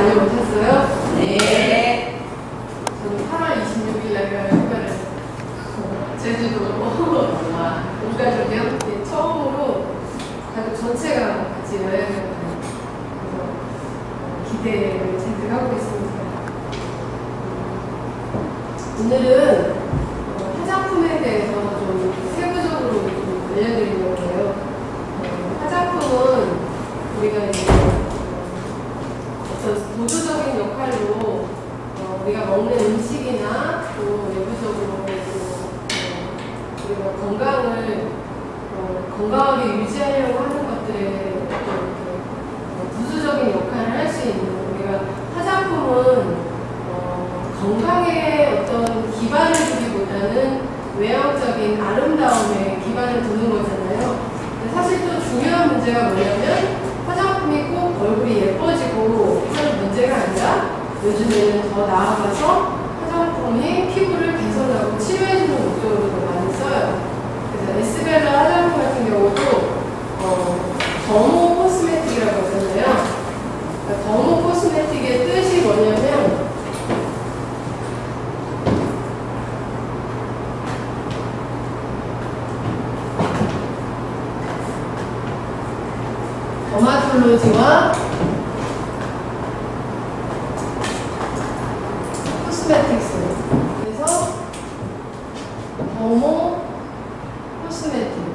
많이 오셨어요? 네. 저는 8월 26일 날 휴가를 제주도로 온 가족이요. 처음으로 가족 전체가 같이 여행을 가요. 그래서 기대를 제대로 하고 있습니다. 오늘은 화장품에 대해서 좀 세부적으로 좀 알려드리려고 해요. 화장품은 우리가 이제 어떤 보조적인 역할로 우리가 먹는 음식이나 또 내부적으로 우리가 건강하게 유지하려고 하는 것들에 부수적인 역할을 할 수 있는 우리가 화장품은 건강에 어떤 기반을 두기보다는 외형적인 아름다움에 기반을 두는 거잖아요. 근데 사실 또 중요한 문제가 뭐냐면 화장품이 꼭 얼굴이 예뻐지고 하는 문제가 아니라 요즘에는 더 나아가서 화장품이 피부를 개선하고 치료해주는 목적으로도 많이 써요. 그래서 에스벨라 화장품 같은 경우도 더모 코스메틱이라고 하잖아요. 그러니까 더모 코스메틱의 뜻이 뭐냐면 더마톨로지와 코스메틱스. 그래서 더모 코스메틱.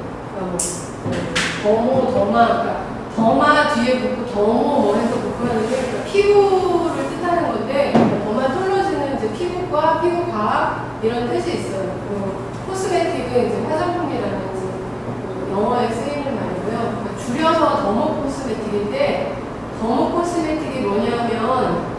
더모, 더마. 그러니까 더마 뒤에 붙고 더모 뭐 해서 붙고 하는데 그러니까 피부를 뜻하는 건데 더마톨로지는 이제 피부과 피부과학 이런 뜻이 있어요. 그리고 코스메틱은 이제 화장품이라는 이제 영어에 쓰이는 말이고요. 그러니까 줄여서 더모 코스메틱인데 더모 코스메틱이 뭐냐면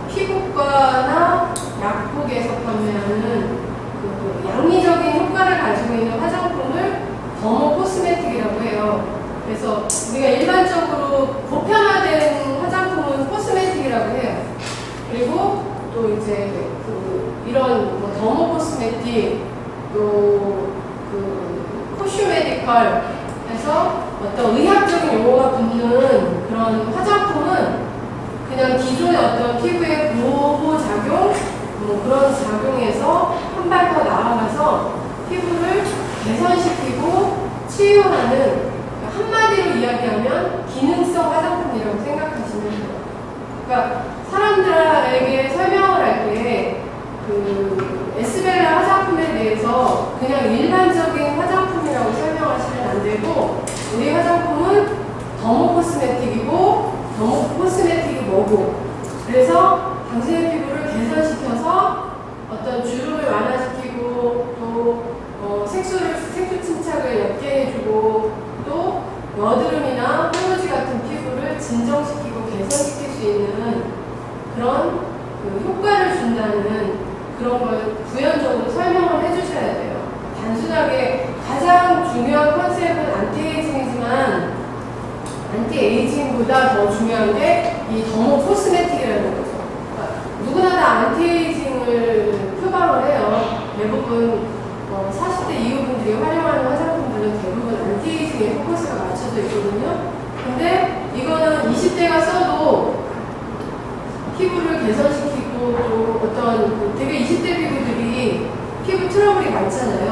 피부과나 약국에서 판매하는 그 양리적인 효과를 가지고 있는 화장품을 더모 코스메틱이라고 해요. 그래서 우리가 일반적으로 보편화된 화장품은 코스메틱이라고 해요. 그리고 또 이제 이런 뭐 더모 코스메틱 또 코슈메디컬 해서 어떤 의학적인 용어가 붙는 그런 화장품은 그냥 기존의 어떤 피부의 보호작용 뭐 그런 작용에서 한 발 더 나아가서 피부를 개선시키고 치유하는 한마디로 이야기하면 기능성 화장품이라고 생각하시면 돼요. 그러니까 사람들에게 설명을 할 때 에스벨라 화장품에 대해서 그냥 일반적인 화장품이라고 설명하시면 안 되고 우리 화장품은 더모 코스메틱이고 더모 코스메틱이 뭐고 그래서 당신의 피부를 개선시켜서 어떤 주름을 완화시키고 또 색소 침착을 옅게 해주고 또 여드름이나 홀로지 같은 피부를 진정시키고 개선시킬 수 있는 그런 효과를 준다는 그런 걸 구현적으로 설명을 해주셔야 돼요. 단순하게 가장 중요한 컨셉은 안티에이징이지만 안티에이징보다 더 중요한 게 이 더모 코스메틱이라는 거죠. 그러니까 누구나 다 안티에이징을 표방을 해요. 대부분 40대 이후분들이 활용하는 화장품들은 대부분 안티에이징에 포커스가 맞춰져 있거든요. 근데 이거는 20대가 써도 피부를 개선시키고 또 어떤 되게 20대 피부들이 피부 트러블이 많잖아요.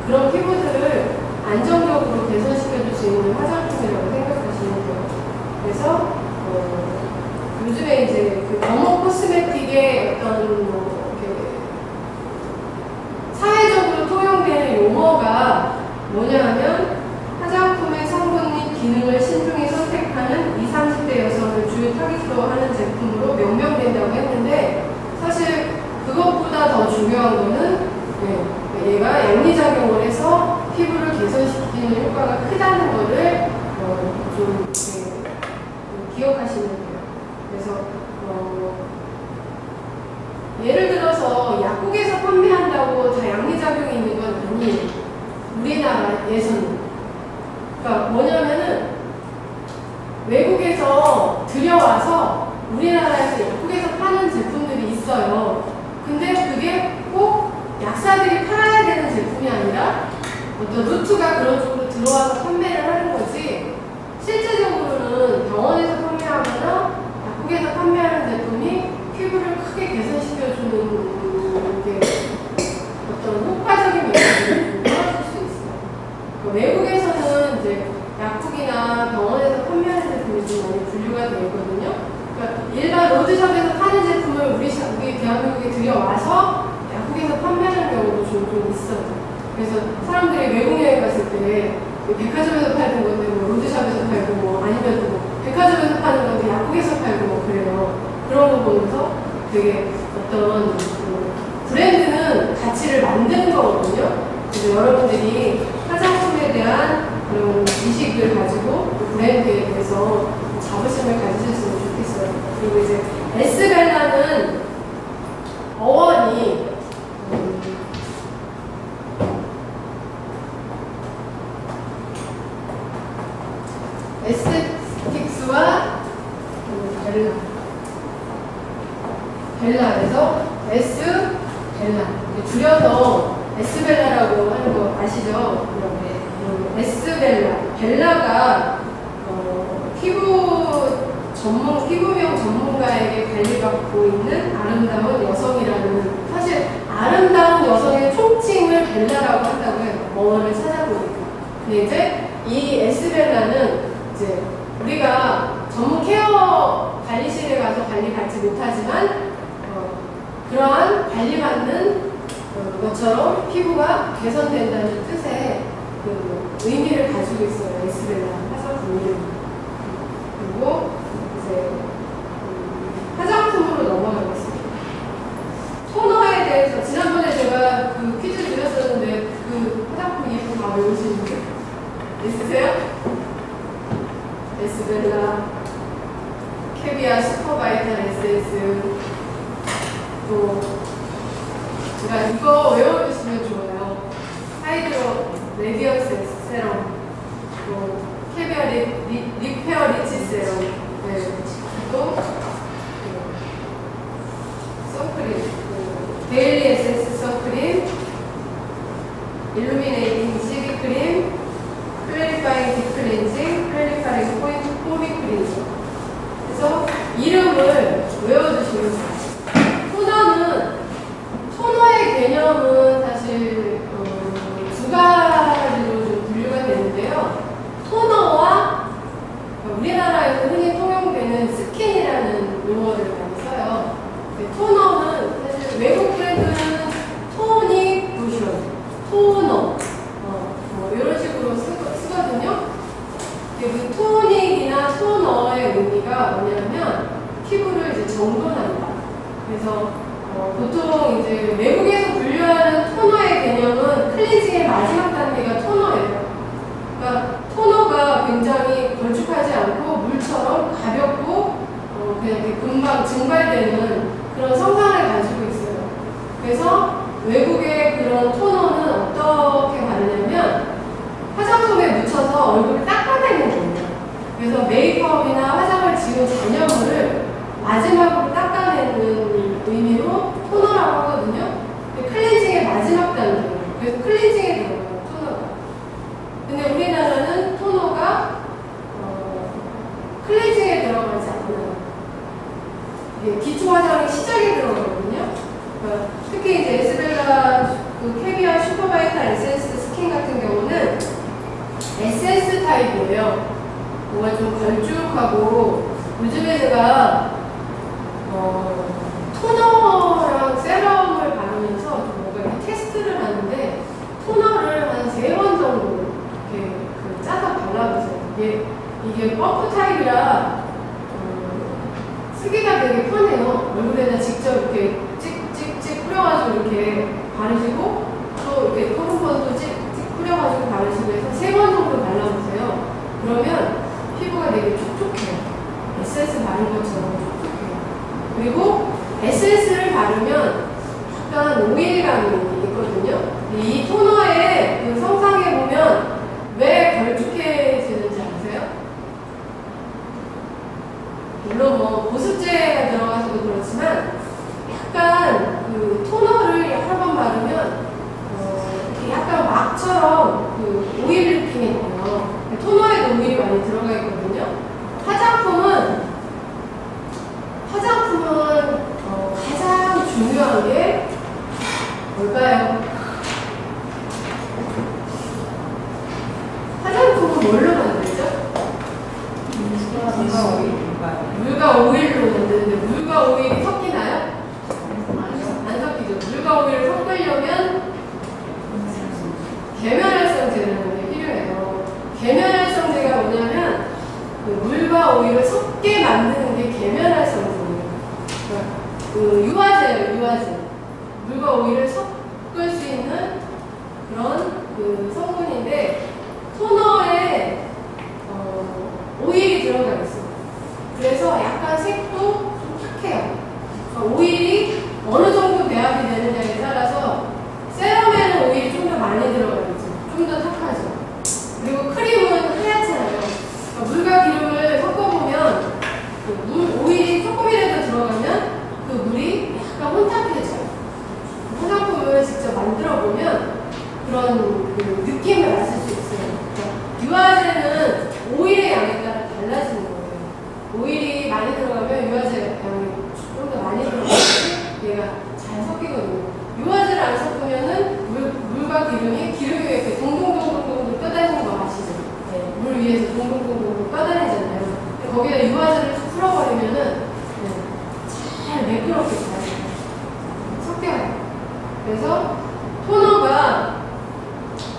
그런 피부들을 안정적으로 개선시켜줄 수 있는 화장품이라고 생각하시면 돼요. 그래서 요즘에 이제 그 더모 코스메틱의 어떤 사회적으로 통용되는 용어가 뭐냐 하면 화장품의 성분 및 기능을 신중히 선택하는 20, 30대 여성을 주요 타깃으로 하는 제품으로 명명된다고 했는데 사실 그것보다 더 중요한 거는 얘가 양리작용을 해서 피부를 개선시키는 효과가 크다는 거를 좀 기억하시면 돼요. 그래서 예를 들어서 약국에서 판매한다고 다 양리작용이 있는 건 아니에요. 우리나라에서는. 그러니까 뭐냐면은 외국에서 들여와서 우리나라에서 약국에서 파는 제품들이 있어요. 근데 그게 꼭 약사들이 팔아야 되는 제품이 아니라 어떤 루트가 그런 쪽으로 들어와서 판매를 하는 거지 실제적으로는 병원에서 판매하거나 약국에서 판매하는 들여와서 약국에서 판매하는 경우도 종종 있어요. 그래서 사람들이 외국 여행 갔을 때 백화점에서 팔던 건데 뭐 로드샵에서 팔고 뭐 아니면 또 백화점에서 파는 건데 약국에서 팔고 뭐 그래요. 그런 거 보면서 되게 어떤 브랜드는 가치를 만드는 거거든요. 그래서 여러분들이 화장품에 대한 그런 지식을 가지고 브랜드에 대해서 자부심을 가지셨으면 좋겠어요. 그리고 이제 에스벨라는 어원이 에스틱스와 벨라에서 에스벨라 줄여서 에스벨라라고 하는 거 아시죠? 에스벨라 벨라가 피부명 전문가에게 관리받고 있는 아름다운 여성이라는, 사실 아름다운 여성의 총칭을 벨라라고 한다고 해요. 어원을 찾아보니까. 근데 이제 이 에스벨라는 이제 우리가 전문 케어 관리실에 가서 관리 받지 못하지만 그러한 관리받는 것처럼 피부가 개선된다는 뜻의 그 의미를 가지고 있어요. 에스벨라 화장품 이름. 그리고 이제 화장품으로 넘어가겠습니다. 토너에 대해서 지난번에 제가 그 퀴즈 드렸었는데 그 화장품 이름 다 외우시는 분 있으세요? 에스벨라, 캐비아 슈퍼바이탈 에센스, 또 제가 이거 외워두시면 좋아요. 하이드로 레디언스 세럼, 또 캐비아 리페어 리치 세럼, 네. 또 선크림, 데일리 에센스 선크림, 일루미네이팅 CC 크림, 클래리파잉 딥 클렌징, 클래리파잉 포미 클렌징. 그래서 이름을 외워두시면 돼요. 토너의 개념은 사실 두 가지로 좀 분류가 되는데요. 토너와 우리나라에서 흔히 통용되는 스킨이라는 용어를 많이 써요. 토너는 사실 외국 브랜드는 토닉 로션, 토너 이런 식으로 쓰거든요. 그 토닉이나 토너의 의미가 뭐냐면 피부를 이제 정돈한다. 그래서 보통 이제 외국에서 분류하는 토너의 개념은 클렌징의 마지막 단계가 토너예요. 그러니까 토너가 굉장히 걸쭉하지 않고 물처럼 가볍고 그냥 이렇게 금방 증발되는 그런 성상을 가지고 있어요. 그래서 외국의 그런 토너는 어떻게 바르냐면 화장솜에 묻혀서 얼굴을 닦아내는 거예요. 그래서 메이크업이나 화장을 지운 잔여물을 마지막으로 닦아내는 의미로 토너라고 하거든요. 클렌징의 마지막 단계예요. 그래서 클렌징에 들어가요, 토너가. 근데 우리나라는 토너가 클렌징에 들어가지 않아요. 기초 화장의 시작에 들어가거든요. 그러니까 특히 이제 에스벨라 그 캐비아 슈퍼바이탈 에센스 스킨 같은 경우는 에센스 타입이에요. 뭔가 좀 걸쭉하고, 요즘에 제가 토너랑 세럼을 바르면서 좀 뭔가 테스트를 하는데 토너를 한 3번 정도 이렇게 짜서 발라보세요. 이게 퍼프 타입이라 쓰기가 되게 편해요. 얼굴에다 직접 이렇게 찍찍찍 뿌려가지고 이렇게 바르시고 또 이렇게 커튼번도 찍찍 뿌려가지고 바르시고 해서 3번 정도 발라보세요. 그러면 피부가 되게 촉촉해요. 에센스 바른 것처럼 촉촉해요. 그리고 에센스를 바르면 약간 오일감이 있거든요. 이 토너의 그 성상에 보면 왜 걸쭉해지는지 아세요? 물론 뭐 보습제가 들어가서도 그렇지만 약간 그 토너를 여러 번 바르면 이렇게 약간 막처럼 그 오일 느낌이 나요. 토너에도 오일이 많이 들어가 있거든요. 화장품은 가장 중요한 게 뭘까요? 화장품은 뭘로 만들죠? 물과 오일로 만드는데 물과 오일이 섞이나요? 안 물과 오일을 섞게 만드는 게 계면활 성분이에요. 그러니까 그 유화제예요, 유화제. 물과 오일을 섞을 수 있는 그런 그 성분인데 토너에 오일이 들어가 있어요. 그래서 약간 색도 좀 탁해요. 그러니까 오일이 어느 정도 배합이 되느냐에 따라서 세럼에는 오일이 좀 더 많이 들어가 있죠. 좀 더 탁하죠. 그리고 크림은 하얗잖아요. 그러니까 물과 기름을 섞어보면 그 오일이 조금이라도 들어가면 그 물이 약간 혼탁해져요. 화장품을 직접 만들어보면 그런 그 느낌을 아실 수 있어요. 그러니까 유화제는 오일의 양에 따라 달라지는 거예요. 오일이 많이 들어가면 유화제 양이 좀 더 많이 들어가면 얘가 잘 섞이거든요. 유화제를 안 섞으면은 물과 기름이 이렇게 동동동동동 떠다니는 거 아시죠? 네, 물 위에서 동동동동 떠다니잖아요. 거기다 유화제를 쭉 풀어버리면은 잘 매끄럽게 잘 섞여요. 그래서 토너가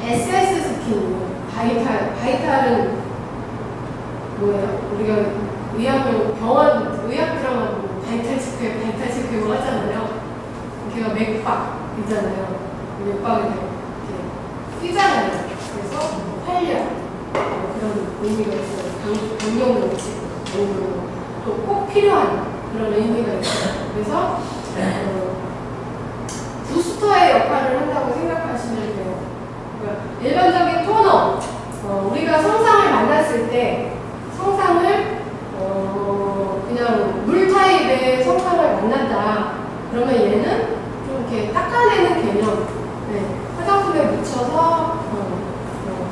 SS 스킨이에요. 바이탈은 뭐예요? 우리가 의학 드라마 보고 바이탈 체크 하잖아요. 걔가 맥박 있잖아요. 맥박이 이렇게 뛰잖아요. 그래서 활력 그런 의미가 있어요. 강력 넘치고 또 꼭 필요한 그런 의미가 있어요. 그래서 부스터의 역할을 한다고 생각하시면 돼요. 그러니까 일반적인 토너, 우리가 성상을 만났을 때 성상을 그냥 물 타입의 성상을 만난다. 그러면 얘는 좀 이렇게 닦아내는 개념, 화장품에 묻혀서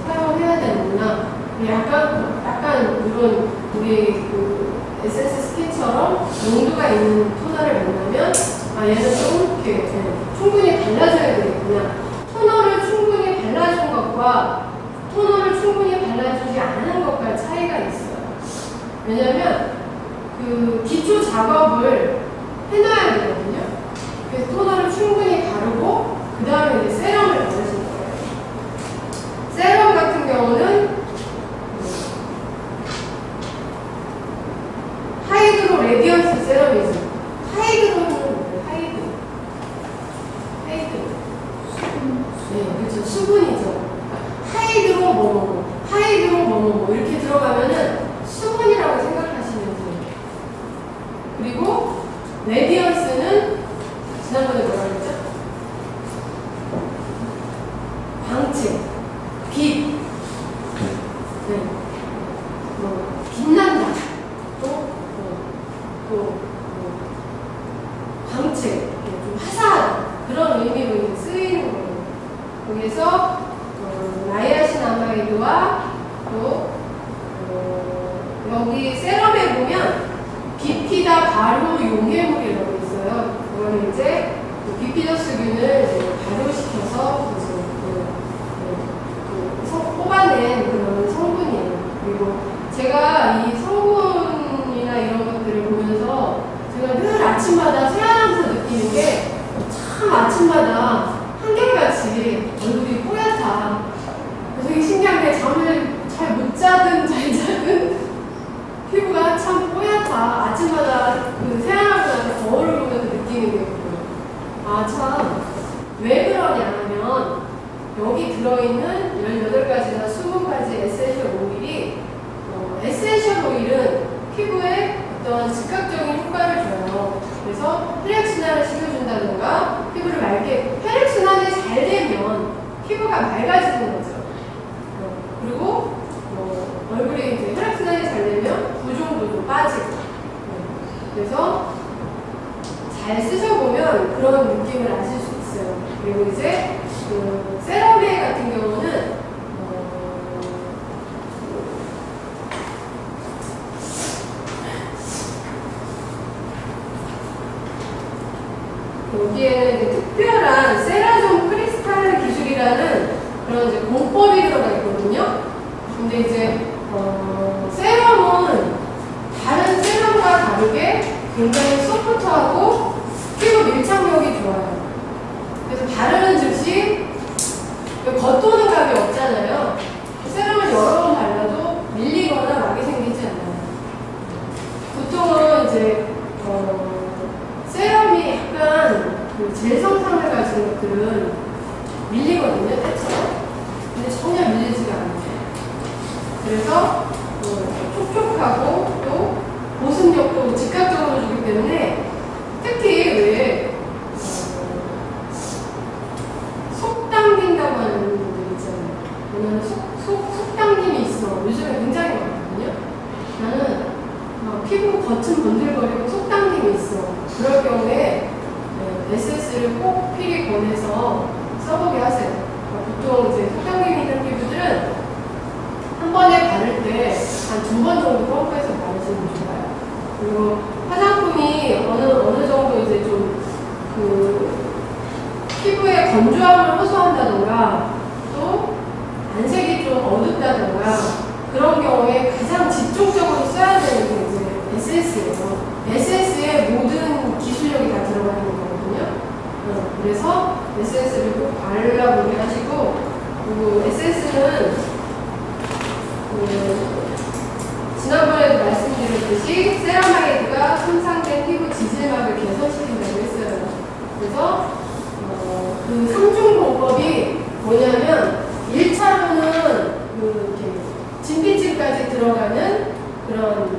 사용해야 되는구나. 약간 이런 우리 그 에센스 스킨처럼 농도가 있는 토너를 만나면 얘는 좀 이렇게 충분히 발라줘야 되겠구나. 토너를 충분히 발라준 것과 토너를 충분히 발라주지 않은 것과 차이가 있어요. 왜냐면 그 기초 작업을 해놔야 되거든요. 그래서 토너를 충분히 바르고 그 다음에 이제 세럼을 바르시는 거예요. 세럼 같은 경우는 하이드로 레디언스 세럼이죠. 하이드로는 뭐예요? 하이드. 네, 그렇죠. 수분이죠. 하이드로 뭐뭐 이렇게 들어가면은 수분이라고 생각하시면 돼요. 그리고 레디언스는 지난번에 뭐라 그랬죠? 광채, 빛, 빛난다. 또 광채, 좀 화사하다. 그런 의미로 이제 쓰이는 거예요. 거기서 나이아신아마이드와 또 여기 세럼에 보면 비피다 발효 용해물이라고 있어요. 그거는 이제 비피더스균을 발효시켜서 뽑아낸 그런 성분이에요. 그리고 제가 이 성분이나 이런 것들을 보면서 제가 늘 아침마다 세안하면서 느끼는 게 참 아침마다 한결같이 얼굴이 뽀얗다. 되게 신기한 게 잠을 잘 못 자든 잘 자든 피부가 참 뽀얗다. 아침마다 그 세안하고 나서 거울을 보면서 느끼는 게 있고요. 참 왜 그러냐 하면 여기 들어있는 18가지나 20가지 에센셜 오일이 에센셜 오일은 피부에 어떤 즉각적인 효과를 줘요. 그래서 혈액순환을 시켜준다든가 피부를 맑게 혈액순환이 잘 되면 피부가 맑아지는 거죠. 그리고 얼굴이 이제 혈액순환이 잘 되면 부종도 좀 빠지고 그래서 잘 쓰셔보면 그런 느낌을 아실 수 있어요. 그리고 이제 그 세럼에 같은 경우는 여기에는 이제 특별한 세라존 크리스탈 기술이라는 그런 이제 공법이 들어가 있거든요. 근데 이제 세럼은 다른 세럼과 다르게 굉장히 소프트하고 피부 밀착력이 좋아요. 그래서 바르는 즉시 겉도는 감이 없잖아요. 세럼을 여러 번 발라도 밀리거나 막이 생기지 않아요. 젤성상을 가진 것들은 밀리거든요, 때처럼. 근데 전혀 밀리지가 않아요. 그래서 촉촉하고 또 보습력도 즉각적으로 주기 때문에 특히 왜 속 당긴다고 하는 분들 있잖아요. 왜냐면 속 당김이 있어. 요즘에 굉장히 많거든요. 나는 피부 겉은 번들거리고 속 당김이 있어. 그럴 경우에 SS를 꼭 필히 권해서 써보게 하세요. 보통 이제 속 당김이 있는 피부들은 한 번에 바를 때 한 2번 정도 펌프해서 바르시면 좋아요. 그리고 화장품이 어느 정도 이제 좀 피부의 건조함을 호소한다던가 또 안색이 좀 어둡다던가 그런 경우에 가장 집중적으로 써야 되는 게 이제 SS예요. SS에 모든 기술력이 다 들어가 있는 거거든요. 그래서 SS를 꼭 바르라고 하시고, 그리고 SS는 지난번에도 말씀드렸듯이 세라마이드가 손상된 피부 지질막을 개선시킨다고 했어요. 그래서 그 3중 공법이 뭐냐면 1차로는 진피층까지 들어가는 그런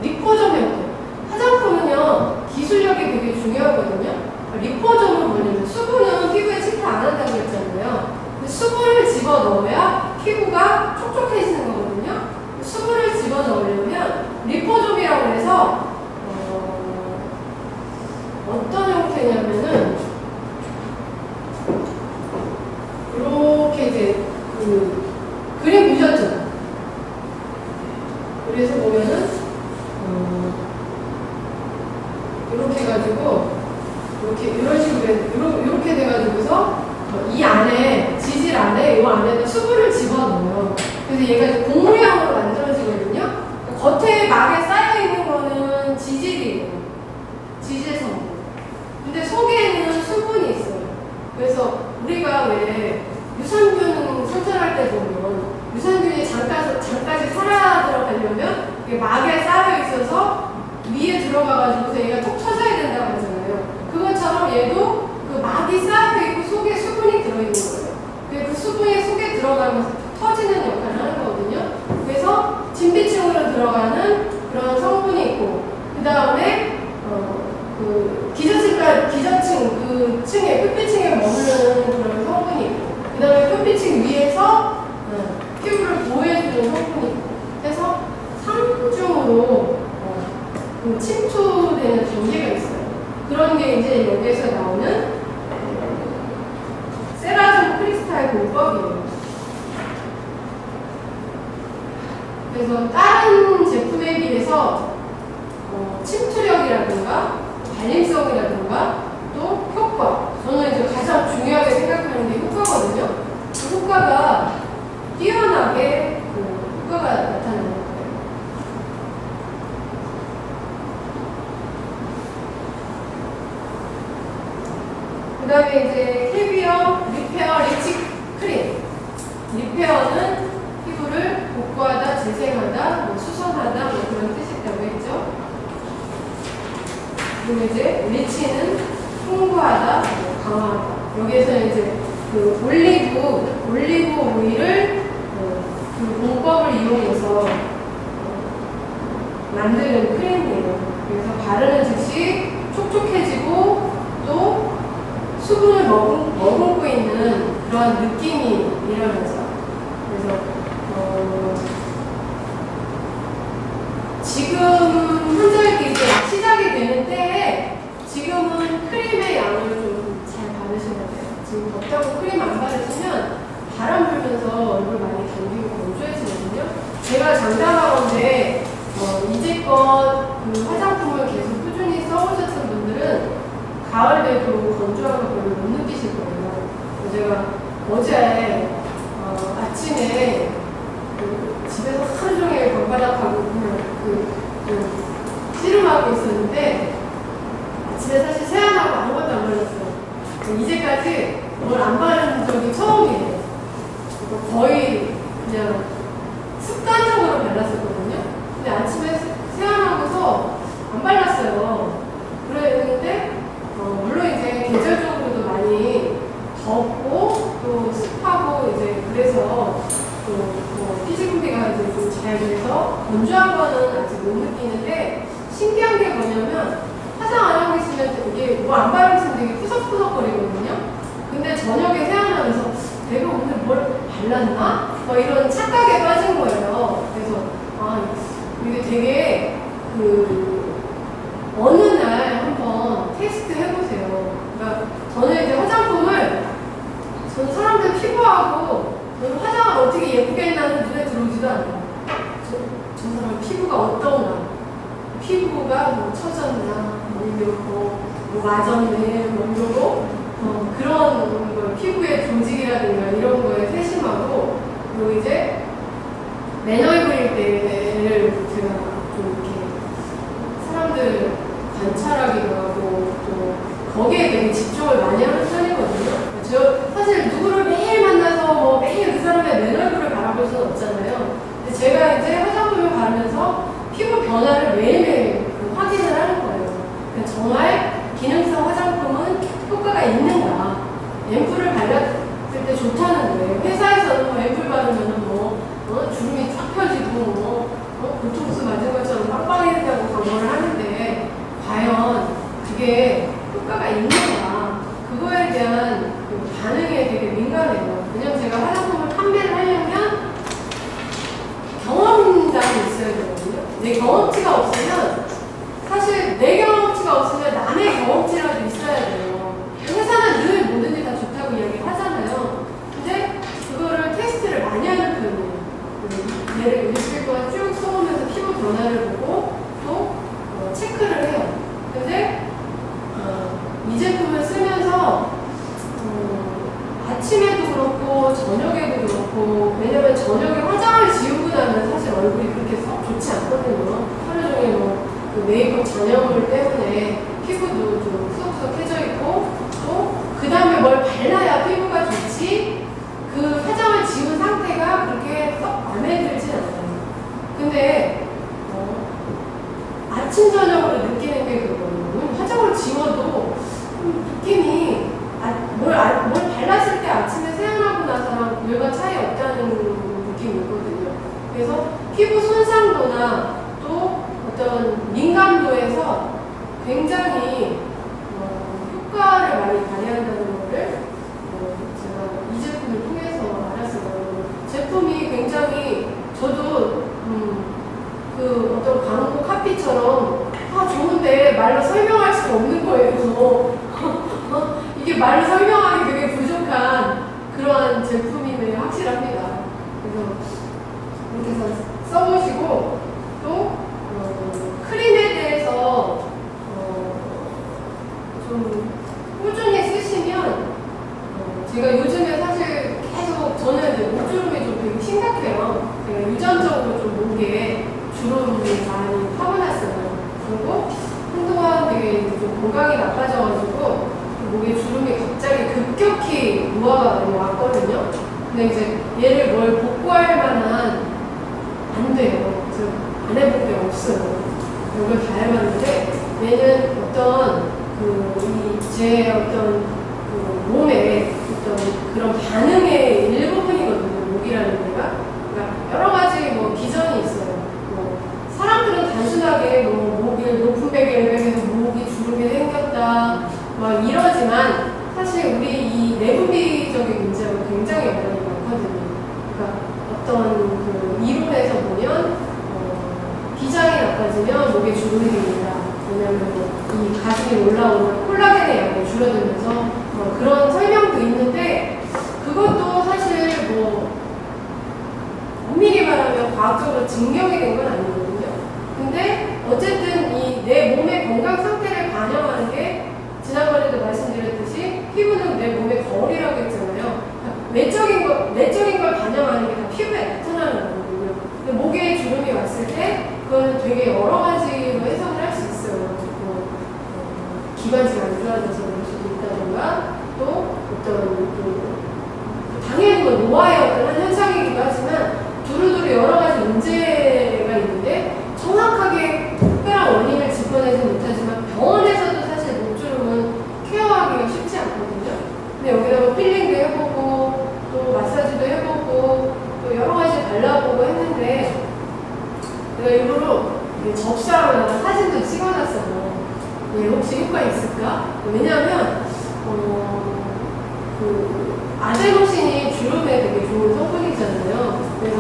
리포점 형태. 화장품은요 기술력이 되게 중요하거든요. 리포점은 뭐냐면 수분은 피부에 침투 안 한다고 했잖아요. 수분을 집어넣어야 피부가 촉촉해지는 거거든요. 수분을 집어넣으려면 리포점이라고 해서 어떤 형태냐면은 이렇게 이제 그림 보셨죠? 그래서 보면은 이렇게 해가지고 이런 식으로 이렇게 돼가지고서 이 안에 지질 안에 이 안에다 수분을 집어넣어요. 그래서 얘가 이제 고무형으로 만들어지거든요. 겉에 막에 쌓여 있는 거는 지질이에요. 지질 성분. 근데 속에는 수분이 있어요. 그래서 우리가 왜 유산균 선전할 때 보면 유산균이 잠까지 살아 들어가려면 이게 막에 쌓여 있어서 위에 들어가가지고서 얘가 톡 터져야 된다고 하잖아요. 그것처럼 얘도 그 막이 쌓여 있고 속에 수분이 들어있는 거예요. 그 수분이 속에 들어가면서 터지는 역할을 하는 거거든요. 그래서 진피층으로 들어가는 그런 성분이 있고, 그 다음에 그 기저층 그 층에 끝비층에 머무르는 그런 성분이 있고, 그 다음에 끝비층 위에서 피부를 보호해주는 성분이 있고, 그래서 3중으로 침투되는 단계가 있어요. 그런 게 이제 여기에서 나오는 세라젬 크리스탈 공법이에요. 그래서 다른 제품에 비해서 침투력이라든가 발림성이라든가 또 효과, 저는 이제 가장 중요하게 생각하는 게 효과거든요. 그 효과가 뛰어나게 효과가 나타나는 거예요. 그 다음에 이제 캐비어 리페어 리치 크림. 리페어는 피부를 복구하다, 재생하다, 수선하다 그런 뜻이 있다고 했죠. 그리고 이제 리치는 풍부하다, 강화하다. 여기에서는 이제 그 올리브 오일을 그 공법을 이용해서 만드는 크림이에요. 그래서 바르는 즉시 촉촉해지고 또 수분을 머금고 있는 그런 느낌이 일어나죠. 그래서 지금 현재 이제 시작이 되는 때에 지금은 크림의 양을 좀 잘 바르셔야 돼요. 지금 덥다고 크림 안 바르시면 바람 불면서 얼굴 많이 당기고 건조해지거든요. 제가 장담하건데 이제껏 그 화장품을 계속 꾸준히 써오셨던 분들은 가을 돼도 건조한 거 별로 못 느끼실 거예요. 제가 어제 아침에 집에서 하루 종일 방바닥하고 씨름하고 있었는데 아침에 사실 세안하고 아무것도 안 발랐어요. 이제까지 뭘 안 바른 적이 처음이에요. 거의 그냥 습관적으로 발랐었거든요. 근데 아침에 세안하고서 안 발랐어요. 그랬는데 물론 이제 계절 잘 돼서 건조한 거는 아직 못 느끼는데 신기한 게 뭐냐면 화장 안 하고 있으면 이게 뭐 안 바르고 있으면 되게 푸석푸석거리거든요. 근데 저녁에 세안하면서 내가 오늘 뭘 발랐나? 뭐 이런 착각에 빠진 거예요. 그래서 이게 되게 어느 날 한번 테스트 해보세요. 그러니까 저는 이제 화장품을 저는 사람들 피부하고 저는 화장을 어떻게 예쁘게 했나는 눈에 들어오지도 않아요. 저 사람 피부가 어떤가? 피부가 뭐 처졌나? 뭐 맞았네? 뭐 이러고 그런 걸 피부의 조직이라든가 이런 거에 세심하고 그리고 이제 맨얼굴일 때를 제가 좀 이렇게 사람들 관찰하기도 하고 또 거기에 되게 집중을 많이 하는 편이거든요. 저 사실 누구를 매일 만나서 뭐 매일 그 사람의 맨얼굴을 바라볼 수는 없잖아요. 근데 제가 이제 화장품을 바르면서 피부 변화를 매일매일 확인을 하는 거예요. 정말 기능성 화장품은 효과가 있는가? 앰플을 발랐을 때 좋다는 거예요. 회사에서는 뭐 앰플 바르면 주름이 쫙 펴지고 보톡스 맞은 것처럼 빵빵해진다고 광고를 하는데 과연 그게 효과가 있는가? 그거에 대한 반응에 되게 민감해요. 왜냐면 제가 화장품을 판매를 하려면 경험담이 있어야 되거든요. 내 경험치가 없으면 사실 내 경험치가 없으면 남의 경험치라도 있어야 돼요. 회사는 늘 뭐든지 다 좋다고 이야기를 하잖아요. 근데 그거를 테스트를 많이 하는 편이에요. 얘를 일주일 동안 쭉 써보면서 피부 변화를 보고 또 체크를 해요. 근데 이 제품을 쓰면서 아침에도 그렇고 저녁에도 그렇고 왜냐면 저녁에 화장을 지우고 나면 사실 얼굴이 그렇게 썩 좋지 않거든요. 하루 종일 그 메이크업 잔여물 때문에 피부도 좀 푸석푸석해져 있고 또 그 다음에 뭘 발라야 피부가 좋지 그 화장을 지운 상태가 그렇게 썩 마음에 들진 않아요. 근데 아침 저녁으로 느끼는 게 그거거든요. 화장을 지워도 느낌이 뭘 발랐을 때 아침에 세안하고 나서랑 별반 차이 없다는 느낌이 있거든요. 그래서 피부 손상도나 또 어떤 민감도에서 굉장히 효과를 많이 발휘한다는 거를 제가 이 제품을 통해서 알았어요. 제품이 굉장히 저도 그 어떤 광고 카피처럼 좋은데 말로 설명할 수가 없는 거예요. 이게 말로 설명하기 되게 부족한 그러한 제품임에 확실합니다. 그래서 이렇게 해서 써보시고 또 크림에 대해서 좀 꾸준히 쓰시면 제가 요즘에 사실 계속 저는 이제 목주름이 좀 되게 심각해요. 제가 유전적으로 좀 목에 주름이 많이 타고났어요. 그리고 한동안 되게 좀 건강이 나빠져가지고 목에 주름이 갑자기 급격히 노화가 왔거든요. 근데 이제 얘를 뭘 복구할 만한 안 돼요. 안 해본 게 없어요. 이걸 다 해봤는데 얘는 어떤 제 어떤 몸의 어떤 그런 반응의 일부분이거든요. 목이라는 데가. 그러니까 여러 가지 기전이 있어요. 사람들은 단순하게 목이 높은 베개에서 목이 주름이 생겼다 막 이러지만 사실 우리 이 내분비적인 문제가 굉장히 영향이 많거든요. 그러니까 어떤 이론에서 보면 기장이 나빠지면 목에 주름이 생긴다. 왜냐하면 이 가슴이 올라오면 콜라겐의 양이 줄어들면서 그런 설명도 있는데 그것도 사실 엄밀히 말하면 과학적으로 증명이 된 건 아니거든요. 근데 어쨌든 이 내 몸의 건강 상태를 반영하는 게 지난번에도 말씀드렸듯이 피부는 내 몸의 거울이라고 했잖아요. 내적인 걸 반영하는 게 다 피부에 나타나는 거거든요. 근데 목에 주름이 왔을 때 그거는 되게 여러 가지로 해석을 할 수 있어요. 기관지가 안 좋아져서 그럴 수도 있다던가 또 어떤 당연히 노화의 어떤 한 현상이기도 하지만 두루두루 여러 가지 문제가 있는데 정확하게 특별한 원인을 짚어내지 못하지만 병원에서도 사실 목주름은 케어하기가 쉽지 않거든요. 근데 여기다가 필링도 해보고 또 마사지도 해보고 또 여러 가지 발라보고 했는데 예, 혹시 효과 있을까? 왜냐하면 그 아데노신이 주름에 되게 좋은 성분이잖아요. 그래서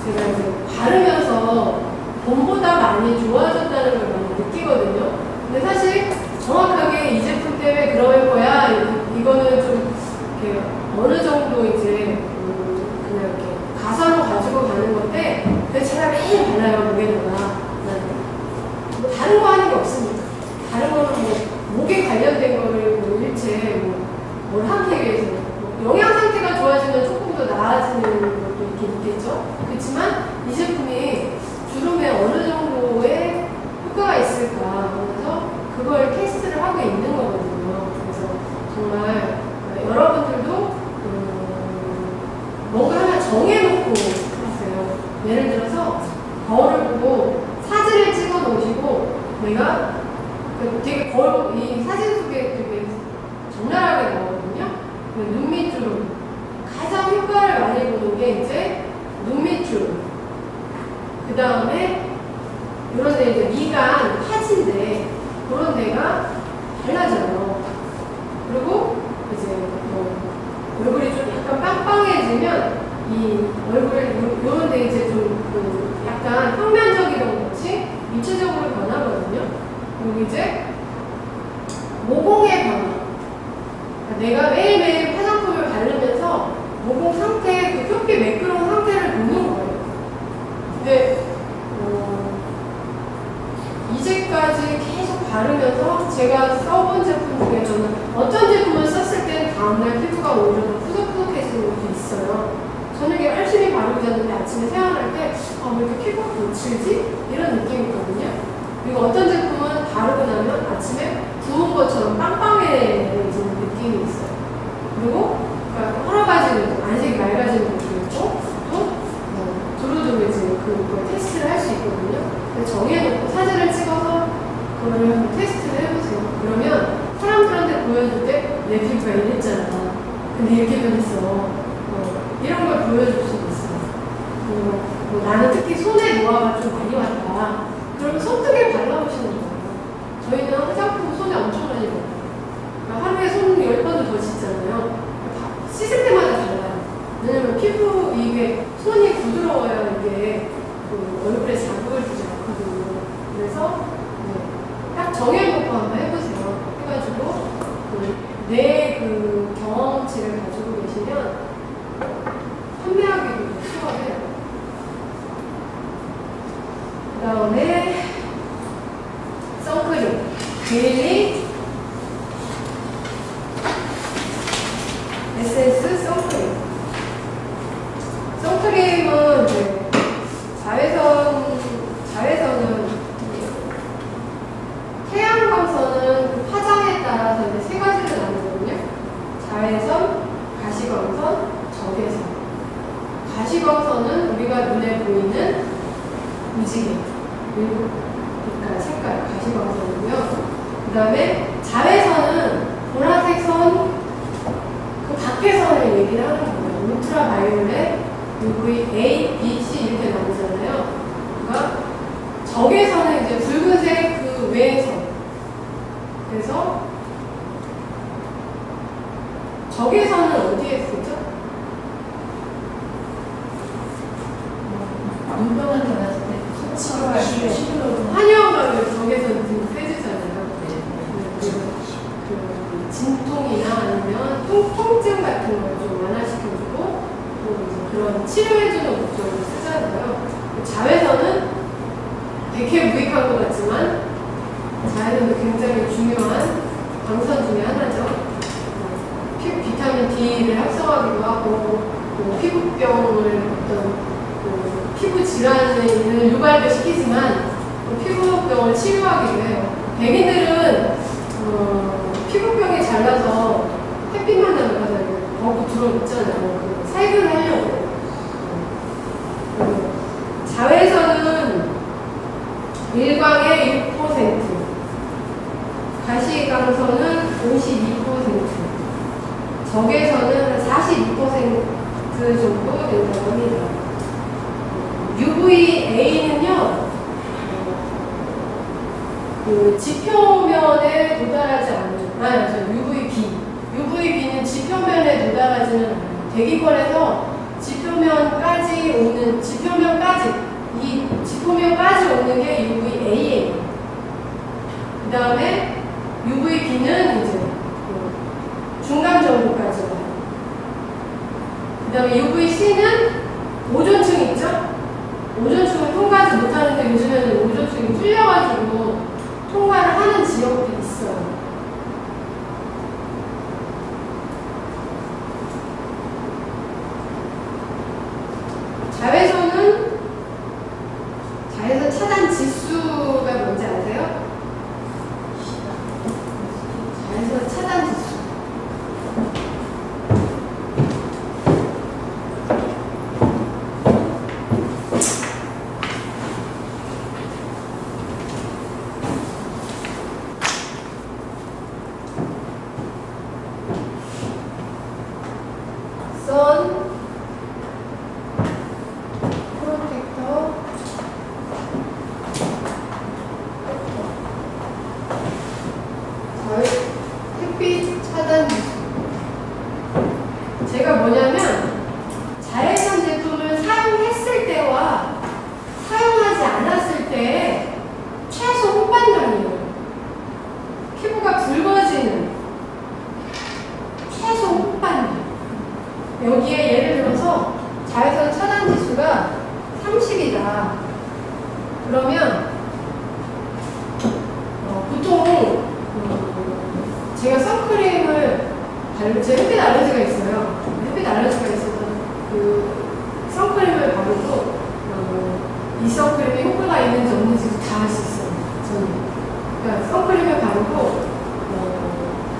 제가 이제 바르면서 봄보다 많이 좋아졌다는 걸 많이 느끼거든요. 근데 사실 정확하게 이 제품 때문에 그럴 거야. 이거는 좀 이렇게 어느 정도 이제 그냥 이렇게 가사로 가지고 가는 건데, 그 제가 매일 발라요, 목에다가. 뭐 다른 거 하는 게 없습니다. 다른 거는 뭐 목에 관련된 거를 뭐 일체 뭘 하기 위해서 영양 상태가 좋아지면 조금 더 나아지는 것도 있긴 있겠죠. 그렇지만 이 제품이 주름에 어느 정도의 효과가 있을까, 그래서 그걸 테스트를 하고 있는 거거든요. 그래서 정말 여러분들도 뭔가 하나 정해놓고 하세요. 예를 들어서 거울을 보고 사진을 찍어 놓으시고, 내가 되게 이 사진 속에 되게 적나라하게 나오거든요. 눈 밑주름. 가장 효과를 많이 보는 게 이제 눈 밑주름. 그 다음에 이런 데 이제 미간, 파지인데 그런 데가 달라져요. 그리고 이제 얼굴이 좀 약간 빵빵해지면 이 얼굴에 이런 데 이제 좀 약간 평면적이던 것이 입체적으로 변하거든요. 그리고 이제 모공의 변화. 내가 매일매일 화장품을 바르면서 모공 상태, 그 표피 매끄러운 상태를 보는 거예요. 근데 이제까지 계속 바르면서 제가 써본 제품 중에서는 어떤 제품을 썼을 때 다음날 피부가 오히려 더 푸석푸석해지는 것도 있어요. 저녁에 열심히 바르고 잤는데 아침에 세안할 때 왜 이렇게 피부가 거칠지? 이런 느낌이 있거든요. 그리고 어떤 제품은 바르고 나면 아침에 부은 것처럼 빵빵해지는 느낌이 있어요. 그리고 그러니까 여러 가지 안색이 맑아지는 것도 있고, 또 두루두루해지는 그걸 테스트를 할 수 있거든요. 정해놓고 사진을 찍어서 그걸 한번 테스트를 해보세요. 그러면 사람들한테 보여줄 때 내 피부가 이랬잖아, 근데 이렇게 변했어, 이런 걸 보여줄 수 있어요. 그리고 나는 특히 손에 노화가 좀 많이 왔다, 그러면 손등에 발라보시는 거예요. 저희는 화장품 손에 엄청 많이 먹어요. 그러니까 하루에 손 10번을 더 씻잖아요. 씻을 때마다 달라요. 왜냐면 피부, 이게 손이 부드러워야 이게 얼굴에 자극을 주지 않거든요. 그래서 딱 정해놓고 한번 해보세요. 해가지고 내 그 경험치를 가지고 계시면 판매하기도 수월해요. 그 다음에 선크림 데일리 에센스 선크림. 선크림은 이제 자외선은 태양광선은 화장에 따라서 이제 세 가지를 나누거든요. 자외선, 가시광선, 적외선. 가시광선은 우리가 눈에 보이는 움직임, 그러니까 색깔, 가시광선이고요. 그 다음에 자외선은 보라색 선, 그 밖의 선을 얘기를 하는 거예요. 울트라 바이올렛, UVA, B, C 이렇게 나오잖아요. 그러니까 적외선은 이제 붉은색 그 외의 선. 그래서 적외선은 어디에 쓰죠? 눈병한테 나왔을 때 한의원가면 적외선 좀 세주잖아요. 그 진통이나 아니면 통증 같은 걸 좀 완화시켜주고, 또 이제 그런 치료해주는 목적으로 쓰잖아요. 자외선은 되게 무익한 것 같지만 자외선은 굉장히 중요한 광선 중에 하나죠. 비타민 D를 합성하기도 하고, 피부병을 피부 질환을 유발도 시키지만 피부병을 치료하기도 해요. 백인들은 피부병이 잘나서 햇빛만 나면 가잖아요. 거기 들어있잖아요. 살균을 하려고. 자외선은 일광의 6%, 가시광선은 52%, 적외선은 42% 정도 된다고 합니다. UVA는요, 그 지표면에 대기권에서 지표면까지 오는 이 지표면까지 오는 게 UVA예요. 그 다음에 UVB는 이제 중간 정도까지 와요. 그 다음에 UVC는 오존층 있죠? 오존층을 통과하지 못하는데 요즘에는 오존층이 뚫려가지고 통과를 하는 지역들이 있어요. 자외선 차단 지수가 뭔지 아세요? 자외선 차단 지수. 선 프로텍터 햇빛 차단 기술. 제가 뭐냐면 자외선 제품을 사용했을 때와 사용하지 않았을 때 최소 호반량이에요. 피부가 붉어지는 최소 호반량. 여기에 예를 들어서 자외선 차단 지수가 30이다. 그러면 보통 제가 선크림을 제 햇빛 알러지가 있어요. 햇빛 알러지가 있어서 그 선크림을 바르고 이 선크림이 효과가 있는지 없는지 다 알 수 있어요. 저는. 그러니까 선크림을 바르고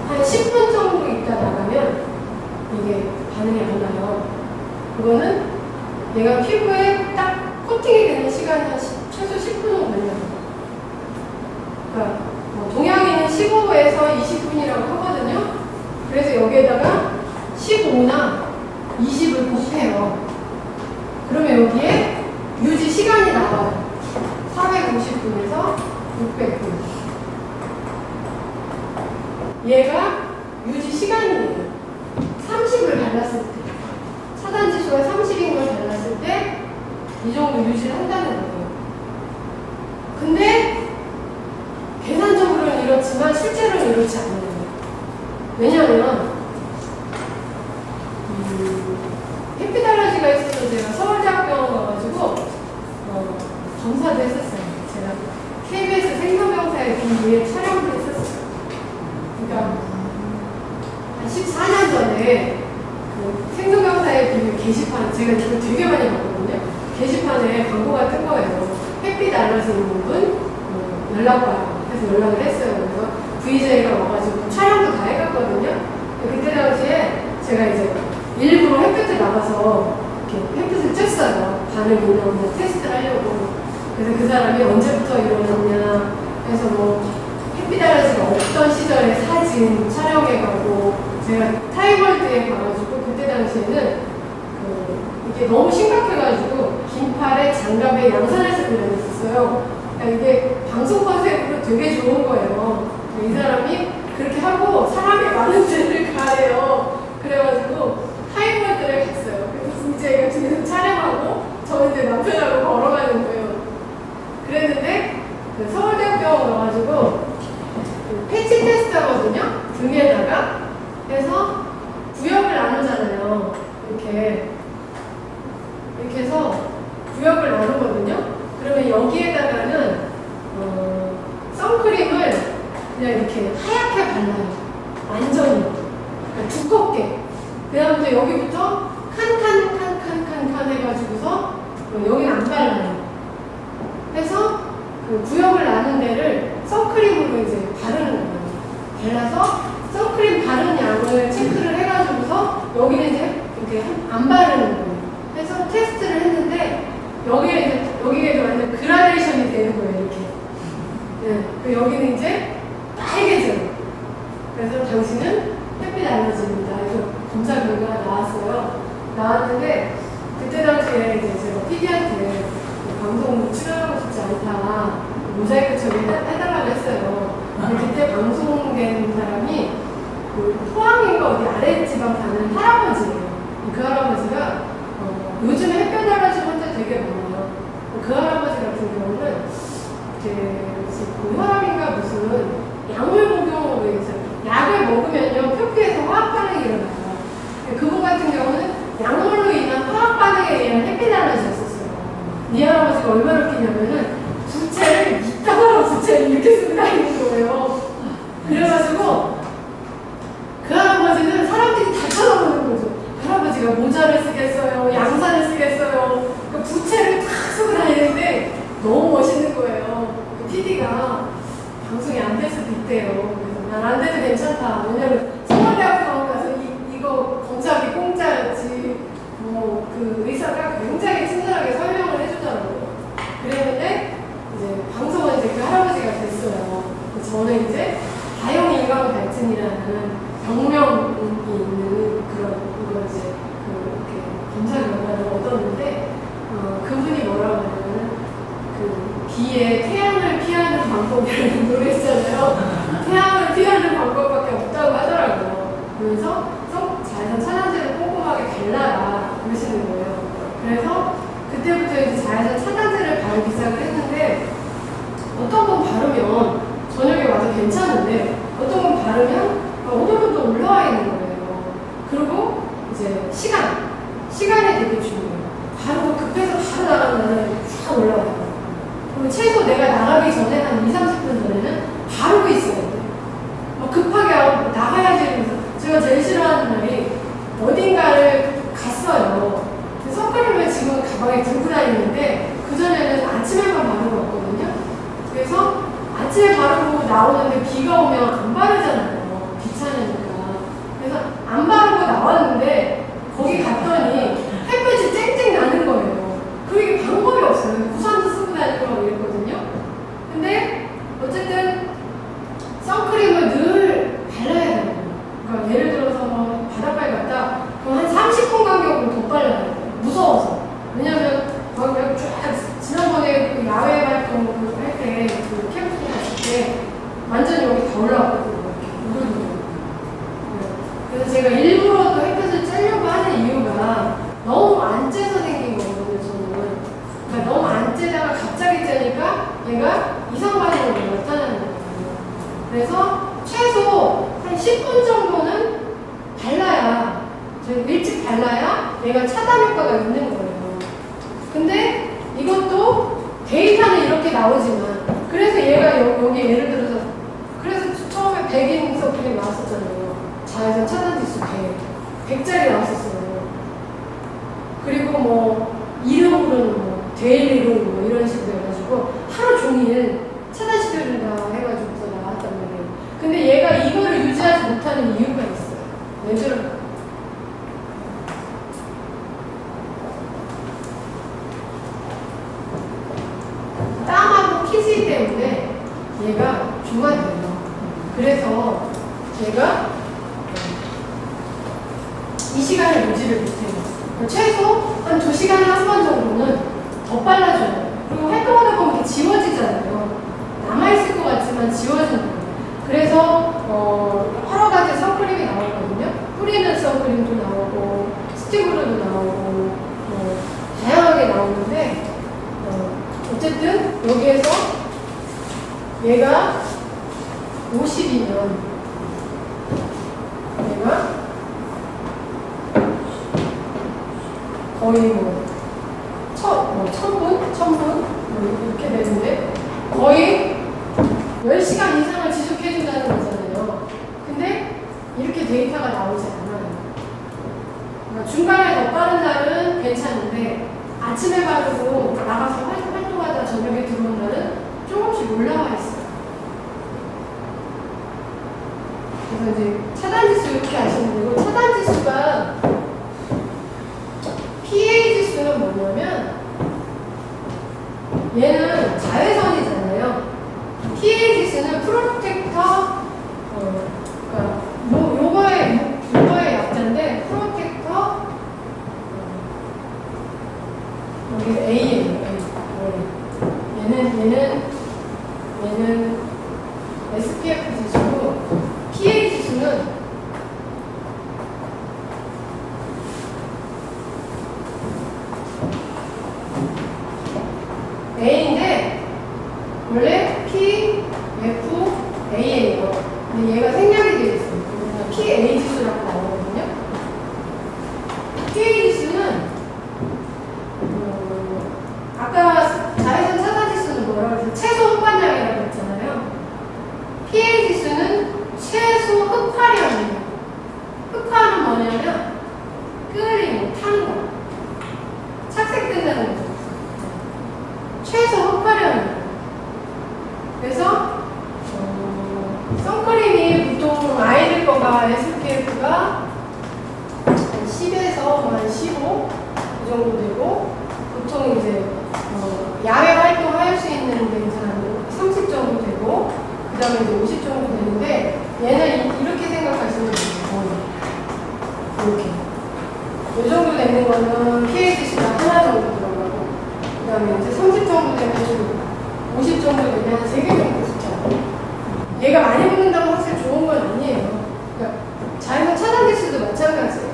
한 10분 정도 있다 나가면 이게 반응이 안 나요. 그거는 얘가 피부에 딱 코팅이 되는 시간이 한 최소 10분 정도 걸려요. 그러니까 동양인은 15에서 20분이라고 하거든요. 그래서 여기에다가 15나 20을 곱해요. 그러면 여기에 유지 시간이 나와요. 450분에서 600분. 얘가 유지 시간이에요. 30을 발랐을 때, 차단 지수가 30인 걸 발랐을 때 이 정도 유지를 한다는 거예요. 근데 계산적으로는 이렇지만 실제로는 이렇지 않아요. 왜냐하면 햇빛 알러지가 있어서 제가 서울대학병원 가가지고 검사도 했었어요. 제가 KBS 생명병사의 비밀 촬영도 했었어요. 그러니까 한 14년 전에 그 생명병사의 비밀 게시판, 제가 이거 되게 많이 봤거든요. 게시판에 광고가 뜬 거예요. 햇빛 알러지 있는 분 연락 와요. 그래서 연락을 했어요. 그래서 VJ가 와가지고 촬영도 다 해갔거든요. 그때 당시에 제가 이제 일부러 햇빛을 나가서 이렇게 햇빛을 쬐어요. 반응이나 뭐 테스트를 하려고. 그래서 그 사람이 언제부터 일어났냐 해서 뭐 햇빛 알러지가 없던 시절에 사진 촬영해가고 제가 타이월드에 가가지고 그때 당시에는 이게 너무 심각해가지고 긴팔에 장갑에 양산에서 다녔었어요. 그러니까 이게 방송 컨셉으로 되게 좋은 거예요. 이 사람이 그렇게 하고 사람이 많은 데를 가래요. 그래가지고 타이월드를 갔어요. 그래서 진짜 이거 뒤에서 촬영하고 저는 이제 남편하고 걸어가는 거예요. 그랬는데 서울대학병원 가가지고 패치 테스트 하거든요. 등에다가 해서 구역을 나누잖아요. 이렇게 해서 구역을 나누거든요. 그러면 여기에다가는 선크림을 그냥 이렇게 하얗게 발라요. 완전히. 그러니까 두껍게. 그 다음부터 여기부터 칸 해가지고서 여기는 안 발라요. 해서 그 구역을 나눈 데를 선크림으로 이제 바르는 거예요. 발라서 선크림 바른 양을 체크를 해가지고서 여기는 이제 이렇게 안 바르는 거예요. 해서 테스트를 했는데 여기가 완전 그라데이션이 되는 거예요. 이렇게. 네. 그 여기는 이제 빨개져요. 그래서 당신은 햇빛 알러지입니다. 그래서 검사 결과가 나왔어요. 나왔는데 그때 당시에 이제 제가 PD한테 방송 출연하고 싶지 않다. 모자이크 처리해달라고 했어요. 근데 그때 방송된 사람이 그 포항인가 어디 아래 지방 사는 할아버지예요. 그 할아버지가 요즘에 햇볕 알러지 환자 되게 많아요. 그 할아버지 같은 경우는 그 혈압인가 무슨 약물 복용으로 해서 약을 먹으면요 표피에서 화학 반응이 일어나요. 그분 같은 경우는 약물로 인한 화학 반응에 의한 햇빛 알러지였었어요. 이 할아버지가 얼마나 웃기냐면은 부채를 이따가로 부채를 이렇게 쓰고 다니는 거예요. 그래가지고 그 할아버지는 사람들이 다 쳐다보는 거죠. 그 할아버지가 모자를 쓰겠어요, 양산을 쓰겠어요. 그 부채를 탁 쓰고 다니는데 너무 멋있는 거예요. 그 PD가 방송이 안 될 수도 있대요. 그래서 난 안 돼도 괜찮다. 왜냐면 서울대학병원 가서 이거 검사비 공짜였지. 뭐 그 의사가 굉장히 친절하게 설명을 해주더라고요. 그랬는데 이제 방송은 이제 그 할아버지가 됐어요. 저는 이제 다용인간 발진이라는 병명이 있는 그런 이걸 이제 이렇게 검사 결과를 얻었는데 그분이 뭐라고 하냐면 그 비에 태양을 피하는 방법이라는 노래 있잖아요. 태양을 피하는 방법밖에 없다고 하더라고요. 그래서 자외선 차단제를 꼼꼼하게 발라라 그러시는 거예요. 그래서 그때부터 이제 자외선 차단제를 바르기 시작을 했는데 어떤 건 바르면 저녁에 와서 괜찮은데 어떤 건 바르면 오늘부터 올라와 있는 거예요. 그리고 이제 시간이 되게 중요해요. 바로 급해서 바로 나가는 날은 쫙 올라와요. 그리고 최소 내가 나가기 전에 한 2, 30분 전에는 바르고 있어야 돼요. 급하게 나가야지 그래서 제가 제일 싫어하는 날이 어딘가를 갔어요. 선크림을 지금 가방에 들고 다니는데 그전에는 아침에만 바르고 왔거든요. 그래서 아침에 바르고 나오는데 비가 오면 안 바르잖아요. 귀찮으니까. 그래서 안 바르고 나왔는데 거기 갔더니 햇볕이 쨍쨍 나는 거예요. 그게 방법이 없어요. 우산도 쓰고 다니고 이랬거든요. 근데 어쨌든 선크림을 늘 발라야 돼요. 그러니까 예를 들어서 뭐 바닷가에 갔다 그럼 한 30분 간격으로 더 발라야 돼요. 무서워서. 왜냐면 막 쫙 지난번에 그 야외 활동 할 때 그 캠프 갔을 때 완전 여기 다 올라왔거든요. 이렇게 그래서 제가 일부러 또 햇볕을 쬐려고 하는 이유가 너무 안 쬐서 생긴 거거든요. 저는. 그러니까 너무 안 쬐다가 갑자기 쬐니까 얘가 이상 반응으로 나타나는 거예요. 그래서 최소 한 10분 정도는 발라야 일찍 발라야 얘가 차단 효과가 있는 거예요. 근데 이것도 데이터는 이렇게 나오지만 그래서 얘가 여기 예를 들어서 그래서 처음에 100인 선크림 나왔었잖아요. 자외선 차단 지수 100짜리 나왔었어요. 그리고 뭐 이름으로는 뭐 데일리룸 뭐 이런 식으로 해가지고 하루 종일 차단시켜준다 해가지고서 나왔단 말이에요. 근데 얘가 이거를 유지하지 못하는 이유가 있어요. 왜 그럴까? 땀하고 키스 때문에 얘가 중화돼요. 그래서 얘가 이 시간을 유지를 못해요. 최소 한 2시간에 한 번 정도는 더 빨라져요. 그리고 활동하다 보면 이렇게 지워지잖아요. 남아있을 것 같지만 지워지는 거예요. 그래서 여러 가지 선크림이 나오거든요. 뿌리는 선크림도 나오고 스틱으로도 나오고 다양하게 나오는데 어쨌든 여기에서 얘가 50이면 얘가 거의 뭐 1000분 이렇게 되는데 거의 10시간 이상을 지속해준다는 거잖아요. 근데 이렇게 데이터가 나오지 않아요. 그러니까 중간에 더 빠른 날은 괜찮은데 아침에 바르고 나가서 활동하다 저녁에 들어온 날은 조금씩 올라와 있어요. 그래서 이제 차단지수 이렇게 아시는 거고 차단지수가 PA 지수는 뭐냐면 얘는 자외선이잖아요. PA 지수는 프로텍터 그러니까 요거의 약자인데 프로텍터 여기 A예요. 얘는 SPF 지수고 PA 지수는 얘가 생략이 되어 있어요. PA 지수라고 나오거든요. PA 지수는 아까 자외선 차단 지수는 뭐라고 해서 최소 흡반량이라고 했잖아요. PA 지수는 최소 흡화량이에요. 흡화는 뭐냐면 끓이고 타는 거. 착색된다는 거죠. 최소 흡화량이에요. 그래서 선크림이 보통 아이들 거가 SPF가 10에서 한 15 그 정도 되고 보통 이제 야외 활동할 수 있는 데 이제 한 30 정도 되고 그 다음에 이제 50 정도 되는데 얘는 이렇게 생각하시면 돼요. 이렇게 이 정도 되는 거는 pH가 하나 정도 들어가고 그 다음에 이제 30 정도 되면 50 정도 되면 3개 정도 붙어요. 얘가 많이 붙는다고 확실히 좋은 건 아니에요. 그러니까 자외선 차단 지수도 마찬가지예요.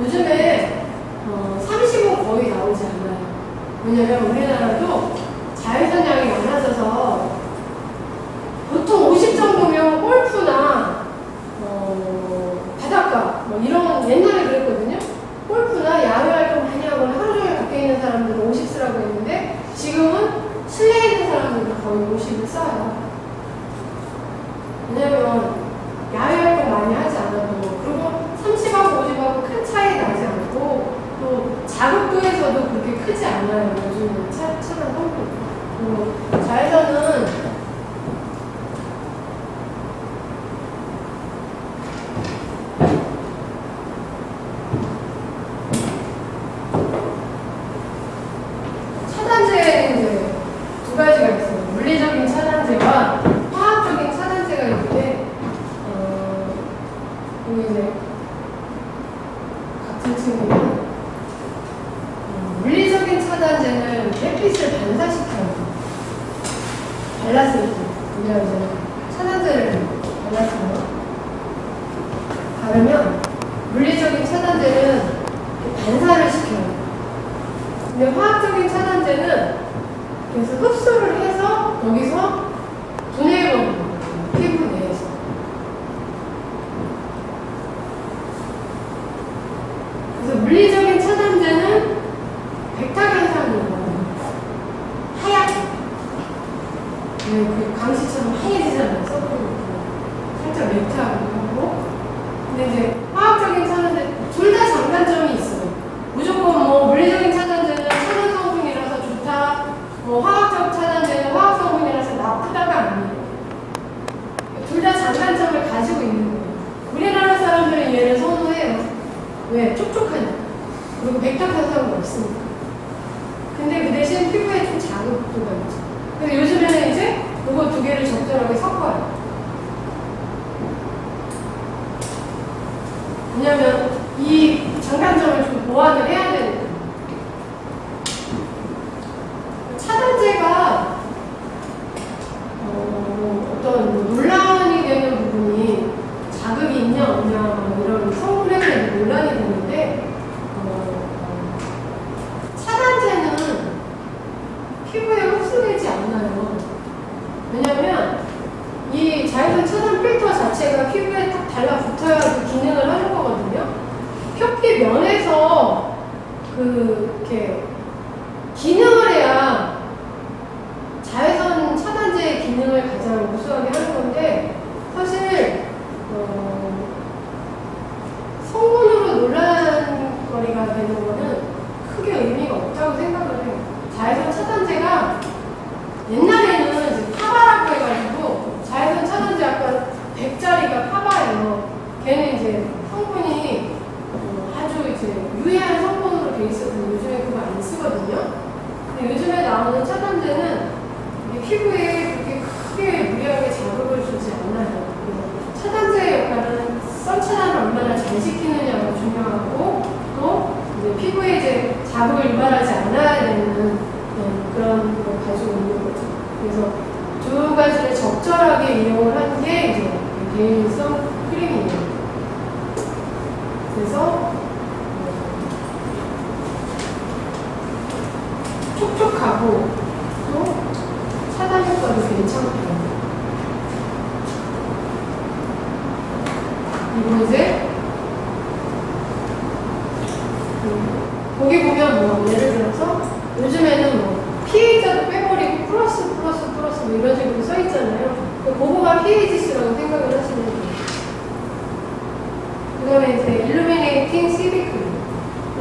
요즘에 30은 거의 나오지 않아요. 왜냐면 우리나라도 자외선량이 많아져서 보통 50 정도면 골프나 바닷가 뭐 이런 옛날에 그랬거든요. 골프나 야외 활동 많이 하거나 하루 종일 밖에 있는 사람들은 50 쓰라고 했는데 지금은 실내에 있는 사람들은 거의 50을 써요. 왜냐면 야외 활동 많이 하지 않아도 그리고 30하고 50하고 큰 차이 나지 않고 또 자극도에서도 그렇게 크지 않아요. 요즘은 차단 성분. 그리고 자외선은 차단제는 이제 두 가지가 있어요. 물리적인 차단제와 화학적인 차단제가 있는데 여기 이제 같은 친구는 물리적인 차단제는 햇빛을 반사시켜요. 발랐을 때 우리가 이제 차단제를 발랐어요. 바르면 물리적인 차단제는 반사를 시켜요. 근데 화학적인 차단제는 그래서 흡수를 해서 여기서 분해해버리는 거예요. 피부 내에서. 그래서 물리적인 차단제는 백탁현상이 일어나요. 하얗게. 그 광시처럼 하얘지잖아요. 써버리고 살짝 매트하기도 하고. 근데 이제 화학적인 차단제 둘 다 장단점이 있어요. 무조건 뭐 물리적인 차단제는 차단 성분이라서 좋다. 뭐 화학적 차단제는 화학 성분이라서 나쁘다가 아니에요. 둘 다 장단점을 가지고 있는 거예요. 우리나라 사람들은 얘를 선호해요. 왜? 촉촉하니까. 그리고 백탁 현상도 없으니까. 근데 그 대신 피부에 좀 자극도가 있죠. 그래서 요즘에는 이제 이거 두 개를 적절하게 섞어요. 왜냐면 이 장단점을 좀 보완을 해야 되니까. 차단제가 어떤 논란이 되는 부분이 자극이 있냐 없냐 뭐 이런 성분에 대한 논란이 되는데 차단제는 피부에 흡수되지 않아요. 왜냐면 이 자외선 차단 필터 자체가 피부에 딱 달라붙어야 그 기능을 하는 거거든요. 표피면에서 이렇게 기능을 해야 자외선 차단제의 기능을 가장 우수하게 하는 건데 사실 성분으로 논란거리가 되는 거는 크게 의미가 없다고 생각을 해요. 자외선 차단제가 옛날에는 이제 파바라고 해가지고 자외선 차단제 아까 100짜리가 파바예요. 걔는 이제 성분이 아주 이제 유해한 성분으로 돼 있어서 요즘에 그거 안 쓰거든요. 근데 요즘에 나오는 차단제는 피부에 그렇게 크게 무리하게 자극을 주지 않아요. 차단제의 역할은 선차단을 얼마나 잘 시키느냐가 중요하고 또 이제 피부에 이제 자극을 유발하지 않아야 되는 그런 걸 가지고 있는 거죠. 그래서 두 가지를 적절하게 이용을 한 게 이제 데일리선 크림이에요. 그래서 촉촉하고 또 차단 효과도 괜찮고요. 그리고 이제 거기 보면 뭐 예를 들어서 요즘에는 뭐 pH도 빼버리고 플러스 뭐 이런 식으로 써 있잖아요. 그거가 pH수라고 생각을 하시면 돼요. 그 다음에 이제 illuminating civic.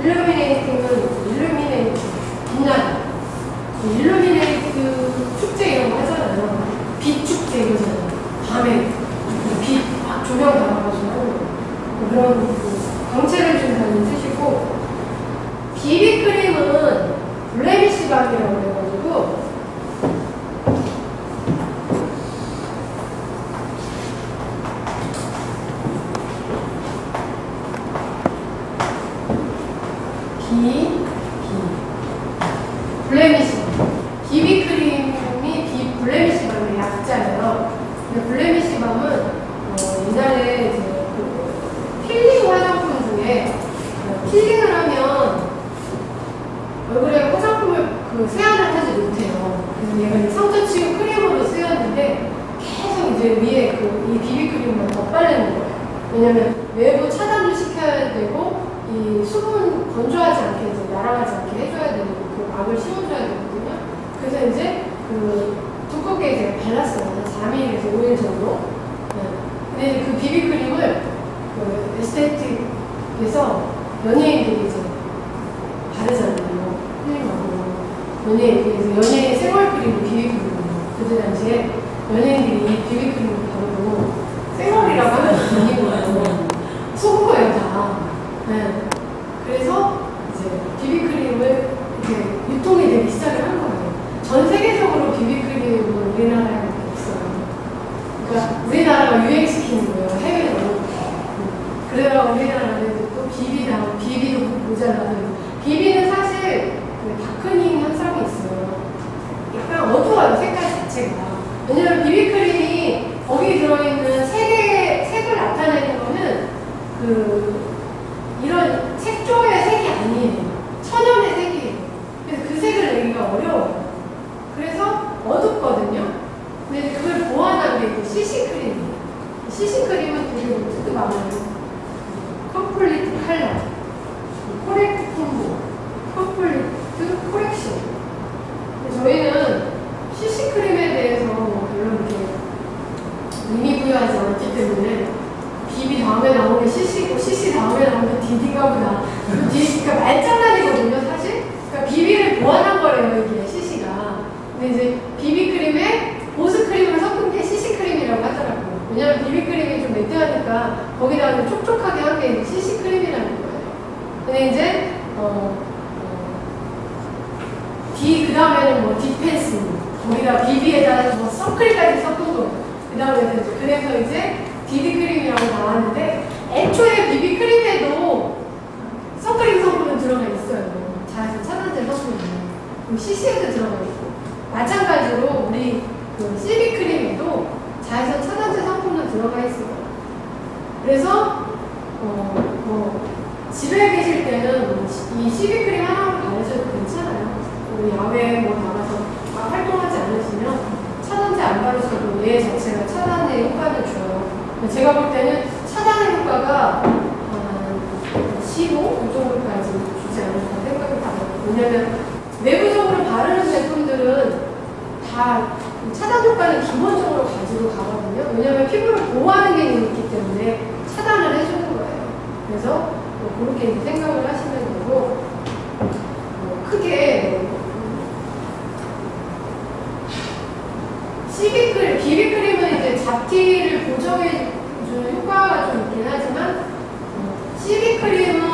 illuminating은 illuminate 빛나다. illuminate 축제 이런 거 하잖아요. 빛 축제 이거잖아요. 밤에 빛 막 조명 달아가지고 하는 거. 그런 광채를 준다는 뜻이고, 비비크림은 블레미시 밤이라고 해가지고 블레미시 비비크림이 블레미시 밤의 약자예요. 근데 블레미시 밤은 옛날에 이제 그 필링 화장품 중에 필링을 하면 얼굴에 화장품을 세안을 하지 못해요. 그래서 얘가 상처 치유 크림으로 쓰였는데 계속 이제 위에 이 비비크림만 더 바르는 거예요. 왜냐면 외부 차단도 시켜야 되고 이 수분 건조하지 않게 이제 날아가지 않게 해줘야 되고 그 막을 씌워줘야 되거든요. 그래서 이제 두껍게 이제 발랐어요. 한 4mm에서 5mm 정도. 네. 근데 그 비비크림을 에스테틱에서 연예인들이 이제 바르잖아요. 연예인 생얼크림 비비크림이에요. 그때 당시에 연예인들이 이 비비크림을 바르고 생얼이라고 하면 아닌 거예요. 속은 거예요, 다. 네. 그래서 이제 비비크림을 이렇게 유통이 되기 시작을 한 거예요. 전 세계적으로 비비크림은 우리나라에 없어요. 그러니까 우리나라가 유행시키는 거예요, 해외로. 그래야 우리나라는 또 비비도 모자라서. 비비는 사실 다크닝 현상이 있어요. 약간 어두워요, 색깔 자체가. 왜냐면 비비크림이 거기 들어있는 색을 나타내는 거는 이런 색조의 색이 아니에요. 천연의 색이에요. 그래서 그 색을 내기가 어려워요. 그래서 어둡거든요. 근데 그걸 보완한 게 이제 CC크림이에요. CC크림은 되게 뜻도 많아요. 컴플리트 컬러, 코렉트 콤보, 컴플리트 코렉션. 저희는 CC크림에 대해서 별로 이렇게 의미 부여하지 않기 때문에 비비 다음에 나오는 게 CC고 CC 다음에 나오는 게 DD가 보다. 그러니까 말장난이거든요, 사실. 그러니까 비비를 보완한 거래요, 이게 CC가. 근데 이제 비비크림에 보습크림을 섞은 게 CC크림이라고 하더라고요. 왜냐면 비비크림이 좀 매트하니까 거기다가 촉촉하게 한 게 CC크림이라는 거예요. 근데 이제 그 다음에는 뭐 디펜스, 거기다 비비에다 뭐 선크림까지 섞은 거. 그 다음에 그래서 이제 비비크림이라고 나왔는데 애초에 비비크림에도 선크림 성분은 들어가 있어요. 자외선 차단제 성분이 CC에도 들어가 있고, 마찬가지로 우리 CB크림에도 자외선 차단제 성분은 들어가 있어요. 그래서 집에 계실 때는 이 CB크림 하나만 바르셔도 괜찮아요. 야외에 나가서 활동하지 않으시면 차단제 안 바르셔도 얘 자체가 차단의 효과를 줘요. 제가 볼 때는 차단의 효과가 한 15? 이 정도까지 주지 않을까 생각이 들어요. 왜냐면 내부적으로 바르는 제품들은 다 차단 효과는 기본적으로 가지고 가거든요. 왜냐면 피부를 보호하는 게 있기 때문에 차단을 해주는 거예요. 그래서 그렇게 이제 생각을 하시면 되고, 크게 비비크림은 이제 잡티를 보정해주는 효과가 좀 있긴 하지만, CB크림은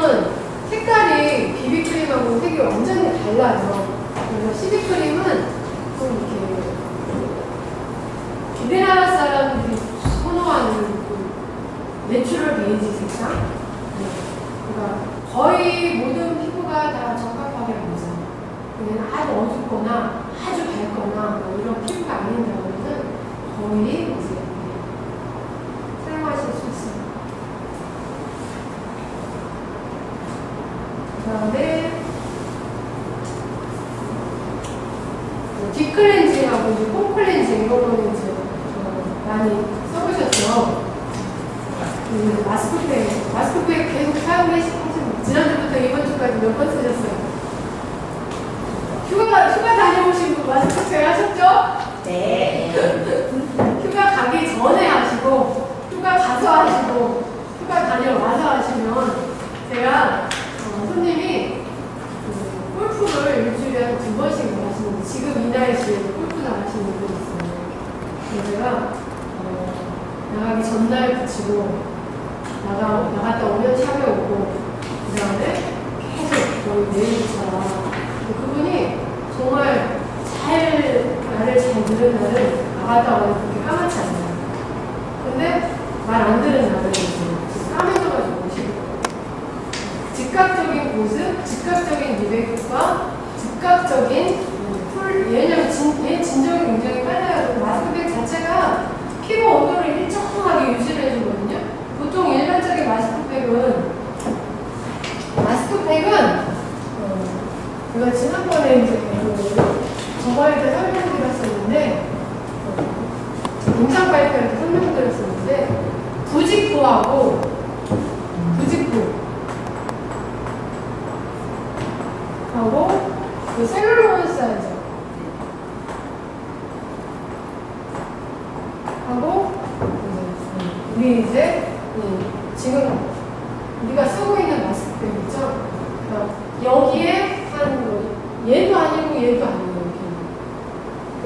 색깔이 비비크림하고 색이 완전히 달라요. 그래서 CB크림은 좀 이렇게 우리나라 사람들이 선호하는 내추럴 베이지 색상? 그러니까 거의 모든 피부가 다 적합하게 보잖아요. 그냥 아주 어둡거나 아주 밝거나 이런 피부가 아닌 경우는 거의 이제 사용하실 수 있어요. 그 다음에 딥클렌징하고 폼클렌징 이런 거는 이제 많이 써보셨죠? 마스크팩 계속 사용하시는 지난주부터 이번 주까지 몇 번 쓰셨어요? 휴가 다녀오신 분 마스크팩 하셨죠? 네. 휴가 가기 전에 하시고, 휴가 가서 하시고, 휴가 다녀와서 하시면 제가 손님이 골프를 일주일에 한 2번씩 하시는데 지금 이 날씨에 골프 나가시는 분이 있어요. 그래서 제가 나가기 전날 붙이고 나갔다 오면 샵에 오고 그 다음에 계속 거의 매일처럼 그분이 정말 말을 잘 들은 날은 나갔다 오면 그렇게 까맣지 않아요. 근데 말 안 들은 날은 이제 까매져가지고 오시고 즉각적인 보습, 즉각적인 리백과 즉각적인 왜냐면 얘 진정이 굉장히 빨라요. 마스크팩 자체가 피부 온도를 일정하게 유지를 해주거든요. 보통 일반적인 마스크팩은 제가 지난번에 이제 저번에 때 설명드렸었는데 임상 발표할 때 설명드렸었는데 부직포하고 하고 그 셀룰로이드 하고 우리 이제 지금 우리가 쓰고 있는 마스크팩 있죠? 그러니까 여기에 얘도 아니고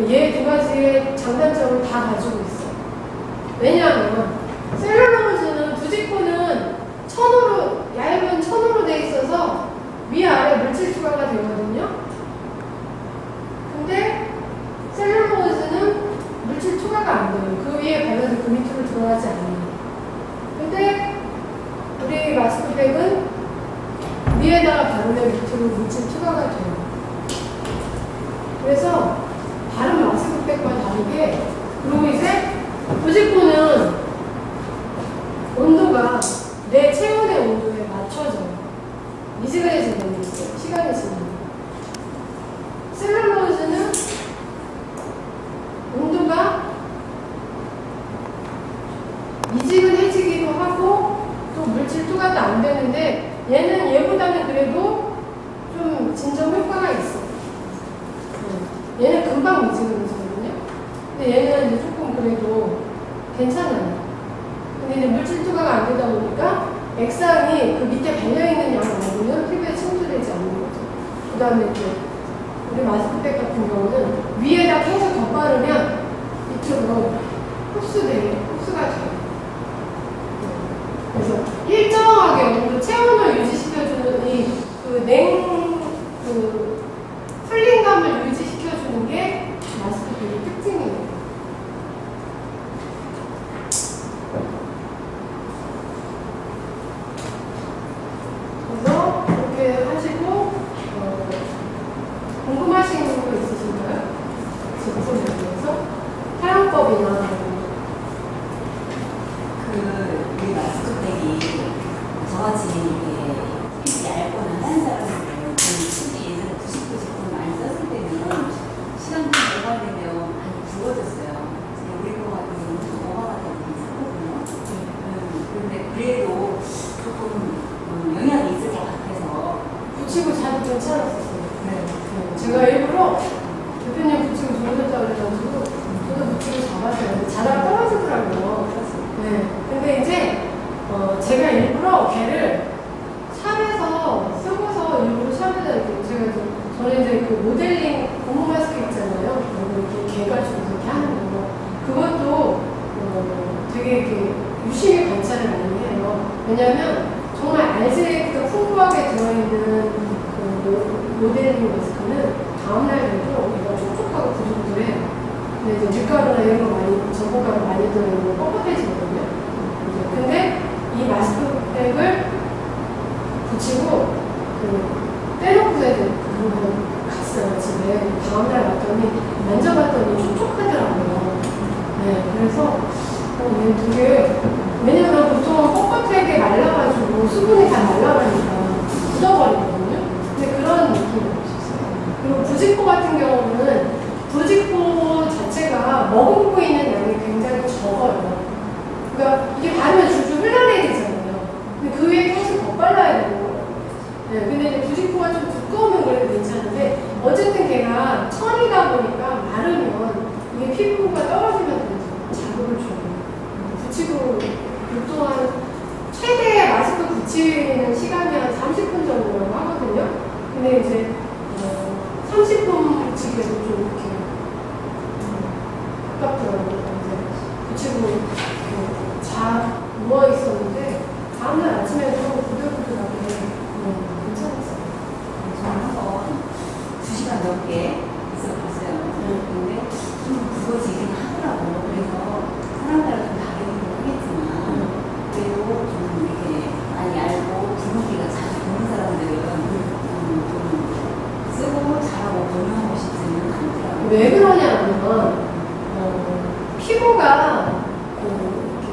얘 두 가지의 장단점을 다 가지고 있어. 왜냐하면 셀룰로이드는 부직포는 얇은 천으로 돼 있어서 위아래 물질 투과가 되거든요. 근데 셀룰로이드는 물질 투과가 안 돼요. 그 위에 발라도 그 밑으로 들어가지 않아요. 근데 우리 마스크팩은 위에다가 바르면 밑으로 물질 투과가 돼요. 그래서 다른 마스크팩과 다르게 그리고 이제 부직포는 온도가 내 체온의 온도에 맞춰져요. 미지근해지는 게 있어요. 시간이 지나면. 셀룰로이드는 온도가 미지근해지기도 하고 또 물질 투과도 안 되는데 얘보다는 그래도 좀 진정 효과가 있어. 얘는 금방 미지근해지거든요. 근데 얘는 이제 조금 그래도 괜찮아요. 근데 이제 물질 투과가 안 되다 보니까 액상이 그 밑에 발려있는 양 말고는 피부에 침투되지 않는 거죠. 그 다음에 이제 우리 마스크팩 같은 경우는 위에다 계속 덧바르면 이쪽으로 흡수가 돼요. 그래서 일정하게 온도 체온을 유지시켜주는 풀링감을 유지시켜주는 게 마스크팩의 특징이에요. 그래서 이렇게 하시고 궁금하신 거 있으신가요? 제품에 대해서 사용법이나 우리 마스크팩이 저같이 이렇게 피부 얇거나 한 사람들은 피부 예전에 99제품 많이 썼을 때는 시간 좀 오래 걸리면 많이 부어졌어요. 우리 거 같은 경우는 좀 오버가 되긴 했거든요. 그런데 그래도 조금 영향이 있을 것 같아서 붙이고 자도 괜찮았었어요. 제가 일부러 대표님 붙이고 좋아졌다고 그래가지고 저도 붙이고 잡았어요. 자다가 떨어지더라고요. 네. 근데 이제 제가 일부러 걔를 샵에서 쓰고서 일부러 샵에다 이렇게 저는 이제 그 모델링 고무 마스크 있잖아요. 이렇게 개 가지고 이렇게 하는 거. 그것도 되게 이렇게 유심히 관찰을 많이 해요. 왜냐면 정말 알제리가 풍부하게 들어있는 그 모델링 마스크는 다음날 돼도 얘가 촉촉하고 부들부들해요. 근데 이제 밀가루나 이런 거 전분가루 많이 들어있는 거 뻣뻣해지거든요. 근데 이 마스크팩을 붙이고 빼놓고 갔어요. 집에. 다음날 왔더니 만져봤더니 촉촉하더라고요. 네, 그래서 얘 되게 왜냐면 보통 뻣뻣하게 말라가지고 수분이 다 말라가니까 굳어버리거든요. 근데 그런 느낌이 없었어요. 그리고 부직포 같은 경우는 부직포 자체가 머금고 있는 양이 굉장히 적어요. 그러니까 이게 바르면 줄줄 흘러내리잖아요. 네, 근데 이제 99가 좀 두꺼우면 그래도 괜찮은데 어쨌든 걔가 천이다 보니까 마르면 이게 피부가 떨어지면 자극을 줘요. 붙이고 보통 최대 마스크 붙이는 시간이 한 30분 정도라고 하거든요. 근데 이제 30분 붙이기에도 좀 이렇게 가깝더라고요. 이제 붙이고 누워 있었는데 다음날 아침에 좀 부들부들하게 괜찮았어요. 저는 한번 2시간 넘게 있어봤어요. 근데 좀 굵어지긴 하더라고. 그래서 사람마다 좀 다르긴 하겠지만 그래도 좀 이렇게 많이 알고 붉은기가 자주 보는 사람들은 좀 쓰고 잘하고 변형하고 싶지는 않더라고요. 왜 그러냐면 피부가 이렇게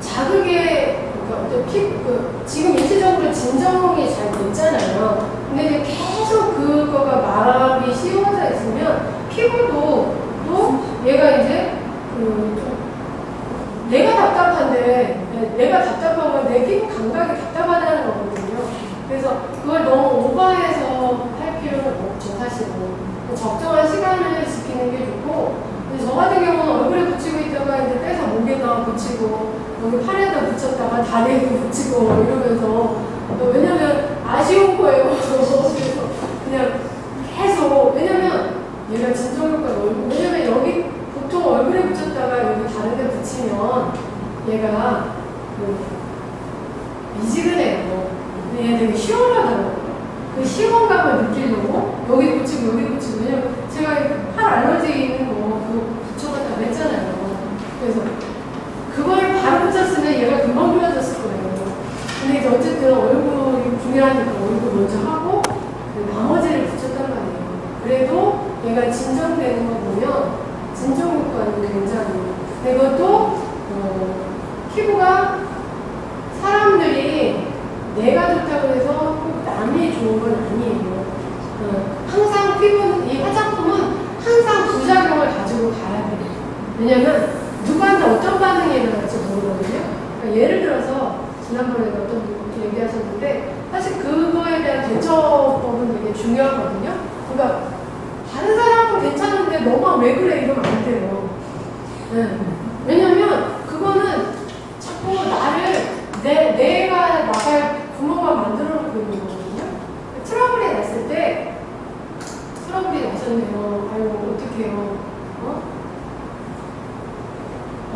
자극에 그러니까 어떤 지금 일시적으로 진정이 잘 됐잖아요. 근데 이제 계속 그거가 말하기 씌워져 있으면 피부도 또 얘가 이제 내가 답답한데 내가 답답한 건 내 피부 감각이 답답하다는 거거든요. 그래서 그걸 너무 오버해서 할 필요는 없죠, 사실은. 적정한 시간을 지키는 게 좋고, 저 같은 경우는 얼굴에 붙이고 있다가 이제 빼서 목에다 붙이고, 여기 팔에다 붙였다가 다리에 붙이고 이러면서, 왜냐면 아쉬운 거예요. 그래서 그냥 계속, 왜냐면 얘가 진정효과가 얼굴, 왜냐면 여기 보통 얼굴에 붙였다가 여기 다른 데 붙이면 얘가 미지근해요. 근데 얘 되게 시원하더라고요. 그 시원감을 느끼려고 여기 붙이고 여기 붙이고, 왜냐면 제가 팔 알러지 있는 거 그거 붙여봤다고 했잖아요. 그래서 그걸 바로 붙였으면 얘가 금방 좋아졌을 거예요. 근데 이제 어쨌든 얼굴이 중요하니까 얼굴 먼저 하고 나머지를 붙였단 말이에요. 그래도 얘가 진정되는 거 보면 진정 효과는 굉장히. 근데 그것도 피부가 사람들이 내가 좋다고 해서 꼭 남이 좋은 건 아니에요. 항상 이 화장품은 항상 부작용을 가지고 가야 돼요. 왜냐면 누구한테 어떤 반응이 일어날지 모르거든요. 그러니까 예를 들어서 지난번에 어떤 분이 얘기하셨는데 사실 그거에 대한 대처법은 되게 중요하거든요. 그러니까 다른 사람은 괜찮은데 너가 왜 그래 이러면 안 돼요. 네. 왜냐면 그거는 자꾸 내가 나갈 구멍만 만들어 놓고 있는 거거든요. 트러블이 났을 때, 트러블이 나셨네요. 아유, 어떡해요.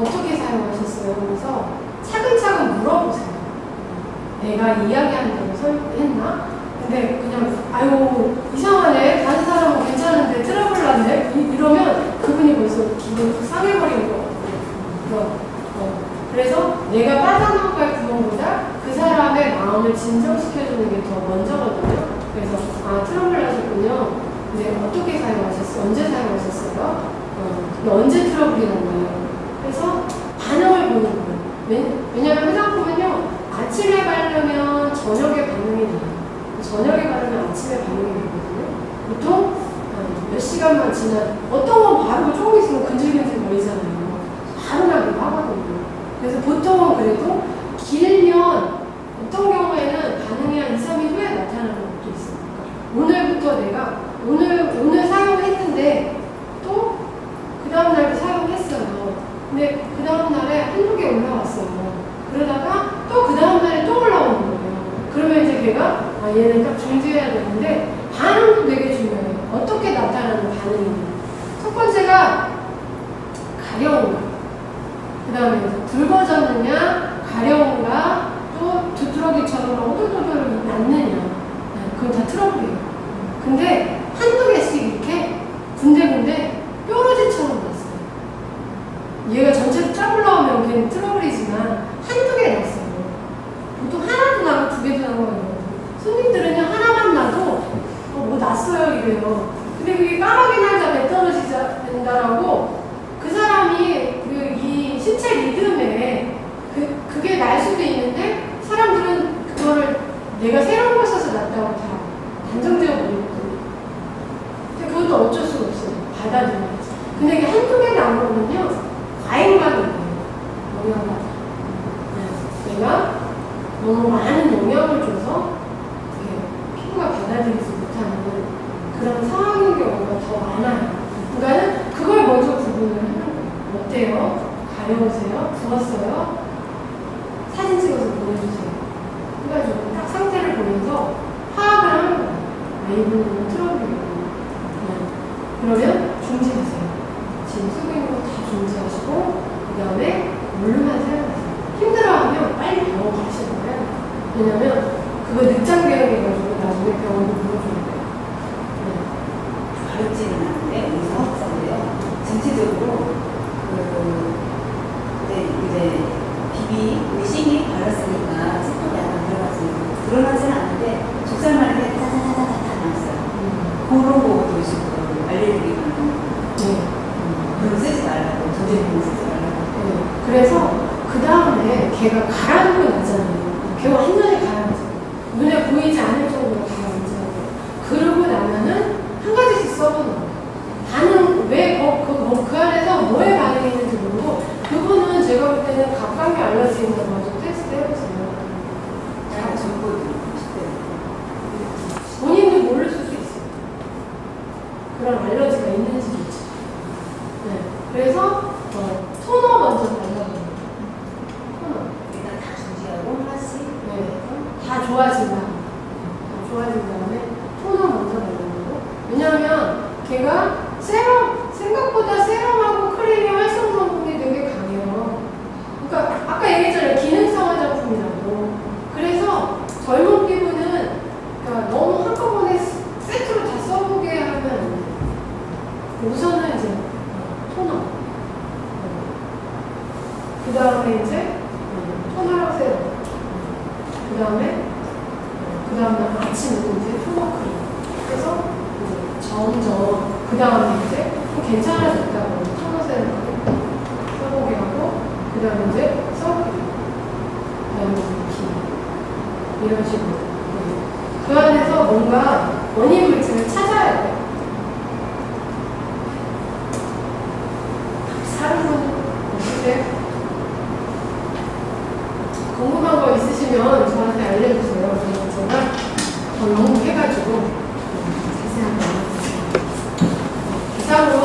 어떻게 사용하셨어요? 그래서 차근차근 물어보세요. 내가 이야기한 대로 했나? 근데 그냥, 아유, 이상하네. 다른 사람은 괜찮은데 트러블 났네? 이러면 그분이 벌써 기분이 상해버리는 거거든요. 그래서 내가 빠져나갈 구멍보다 그 사람의 마음을 진정시켜주는 게 더 먼저거든요. 그래서 트러블 나셨군요. 근데 어떻게 사용하셨어요? 언제 사용하셨어요? 언제 트러블이 났나요? 그래서 반응을 보는 거예요. 왜냐하면 화장품은요, 아침에 바르면 저녁에 반응이 나요. 저녁에 바르면 아침에 반응이 나거든요. 보통 몇 시간만 지난, 어떤 건 바르고 조금 있으면 근질근질 거리잖아요. 바로 나기도 하거든요. 그래서 보통은 그래도 길면 어떤 경우에는 반응이 한 2, 3일 후에 나타나는 것도 있어요. 오늘부터 내가 오늘 사용했는데 또 그 다음날 사용했어요. 근데 그 다음날에 한두 개 올라왔어요. 그러다가 또 그 다음날에 또 올라오는 거예요. 그러면 이제 걔가 얘는 딱 중지해야 되는데 반응도 되게 중요해요. 어떻게 나타나는 반응이냐. 첫 번째가 가려움과 그 다음에 붉어졌느냐, 가려움과 또 두드러기처럼 오돌오돌 났느냐. 그건 다 트러블이에요. 근데 한두 개씩 이렇게 군데군데 뾰루지처럼 났어요. 얘가 전체로 쫙 올라오면 걔는 트러블이지만 한두 개 났어요. 보통 하나도 나고 두 개도 나고 이러거든요. 손님들은요, 하나만 나도 뭐 났어요 이래요. 근데 그게 까마귀 날자 배 떨어지자 된다라고 그 사람이 이 신체 리듬에 그게 날 수도 있는데 사람들은 그거를 내가 새로운 걸 써서 났다고 다 단정지어 버리거든요. 근데 그것도 어쩔 수가 없어요. 받아들여야지. 근데 이게 한두 개 나오면요, 과잉받은 거예요. 영양받아. 내가 너무 많은 영향을 줘서 받아들이지 못하는 그런 상황인 경우가 더 많아요. 그러니까 그걸 먼저 구분을 하는 거예요. 어때요? 가려우세요? 부었어요? 사진 찍어서 보내주세요. 그래가지고 딱 상태를 보면서 파악을 하는 거예요. 웨이브는 트러블이고. 그러면 중지하세요. 지금 쓰고 있는 거 다 중지하시고 그 다음에 물만 사용하세요. 힘들어하면 빨리 병원 가시는 거예요. 왜냐면 그거 늑장병해가지고 나중에 병원에 물어줘야 돼요. 가렵지는 않은데 의사학자인데요. 전체적으로 이제 비비 의식이 발랐으니까 세포가 약간 드러나지는 않는데 좁쌀만에 타타타타타 났어요. 그런 거 보시고 알레르기는 그럼 쓰지 말라고 전제품은 쓰지 말라고. 그래서 그 다음에 걔가 가라앉고 나잖아요. 걔가 완전히 가라앉아요. 눈에 보이지 않을 정도로 가라앉아요. 그러고 나면은 한 가지씩 써보는 거예요. 반응, 왜 그 안에서 뭐에 반응이 있는지 모르고, 그거는 제가 볼 때는 갑각류 알러지인 거 먼저 테스트 해보세요. 다 정보 본인도 모를 수도 있어요. 그런 알러지가 있는지조차. 네. 그래서 토너 먼저 발라보는 거예요. 토너. 일단 다 중지하고 하나씩. 네. 다 좋아진다. 다 좋아진 다음에 토너 먼저 바르는 거. 왜냐하면 걔가 생각보다 세럼하고 크림이 활성 성분이 되게 강해요. 그러니까 아까 얘기했잖아요. 기능성 화장품이라고. 그래서 젊은 피부는 그러니까 너무 한꺼번에 세트로 다 써보게 하면 안 돼요. 우선은 이제 토너. 그 다음에 이제 토너랑 세럼. 그 다음에 아침에 이제 토너 크림. 그래서 이제 점점 그 다음에 이제 좀 괜찮아졌다고 토너 세럼 써보게 하고 그 다음에 이제 선크림. 그 다음에 비 이런 식으로. 그 안에서 뭔가 원인 물질을 찾아야 돼요. 다른 분 없으세요? 궁금한 거 있으시면 저한테 알려주세요. 제가 더 연구해가지고 자세한 거 알려드릴게요. 이상으로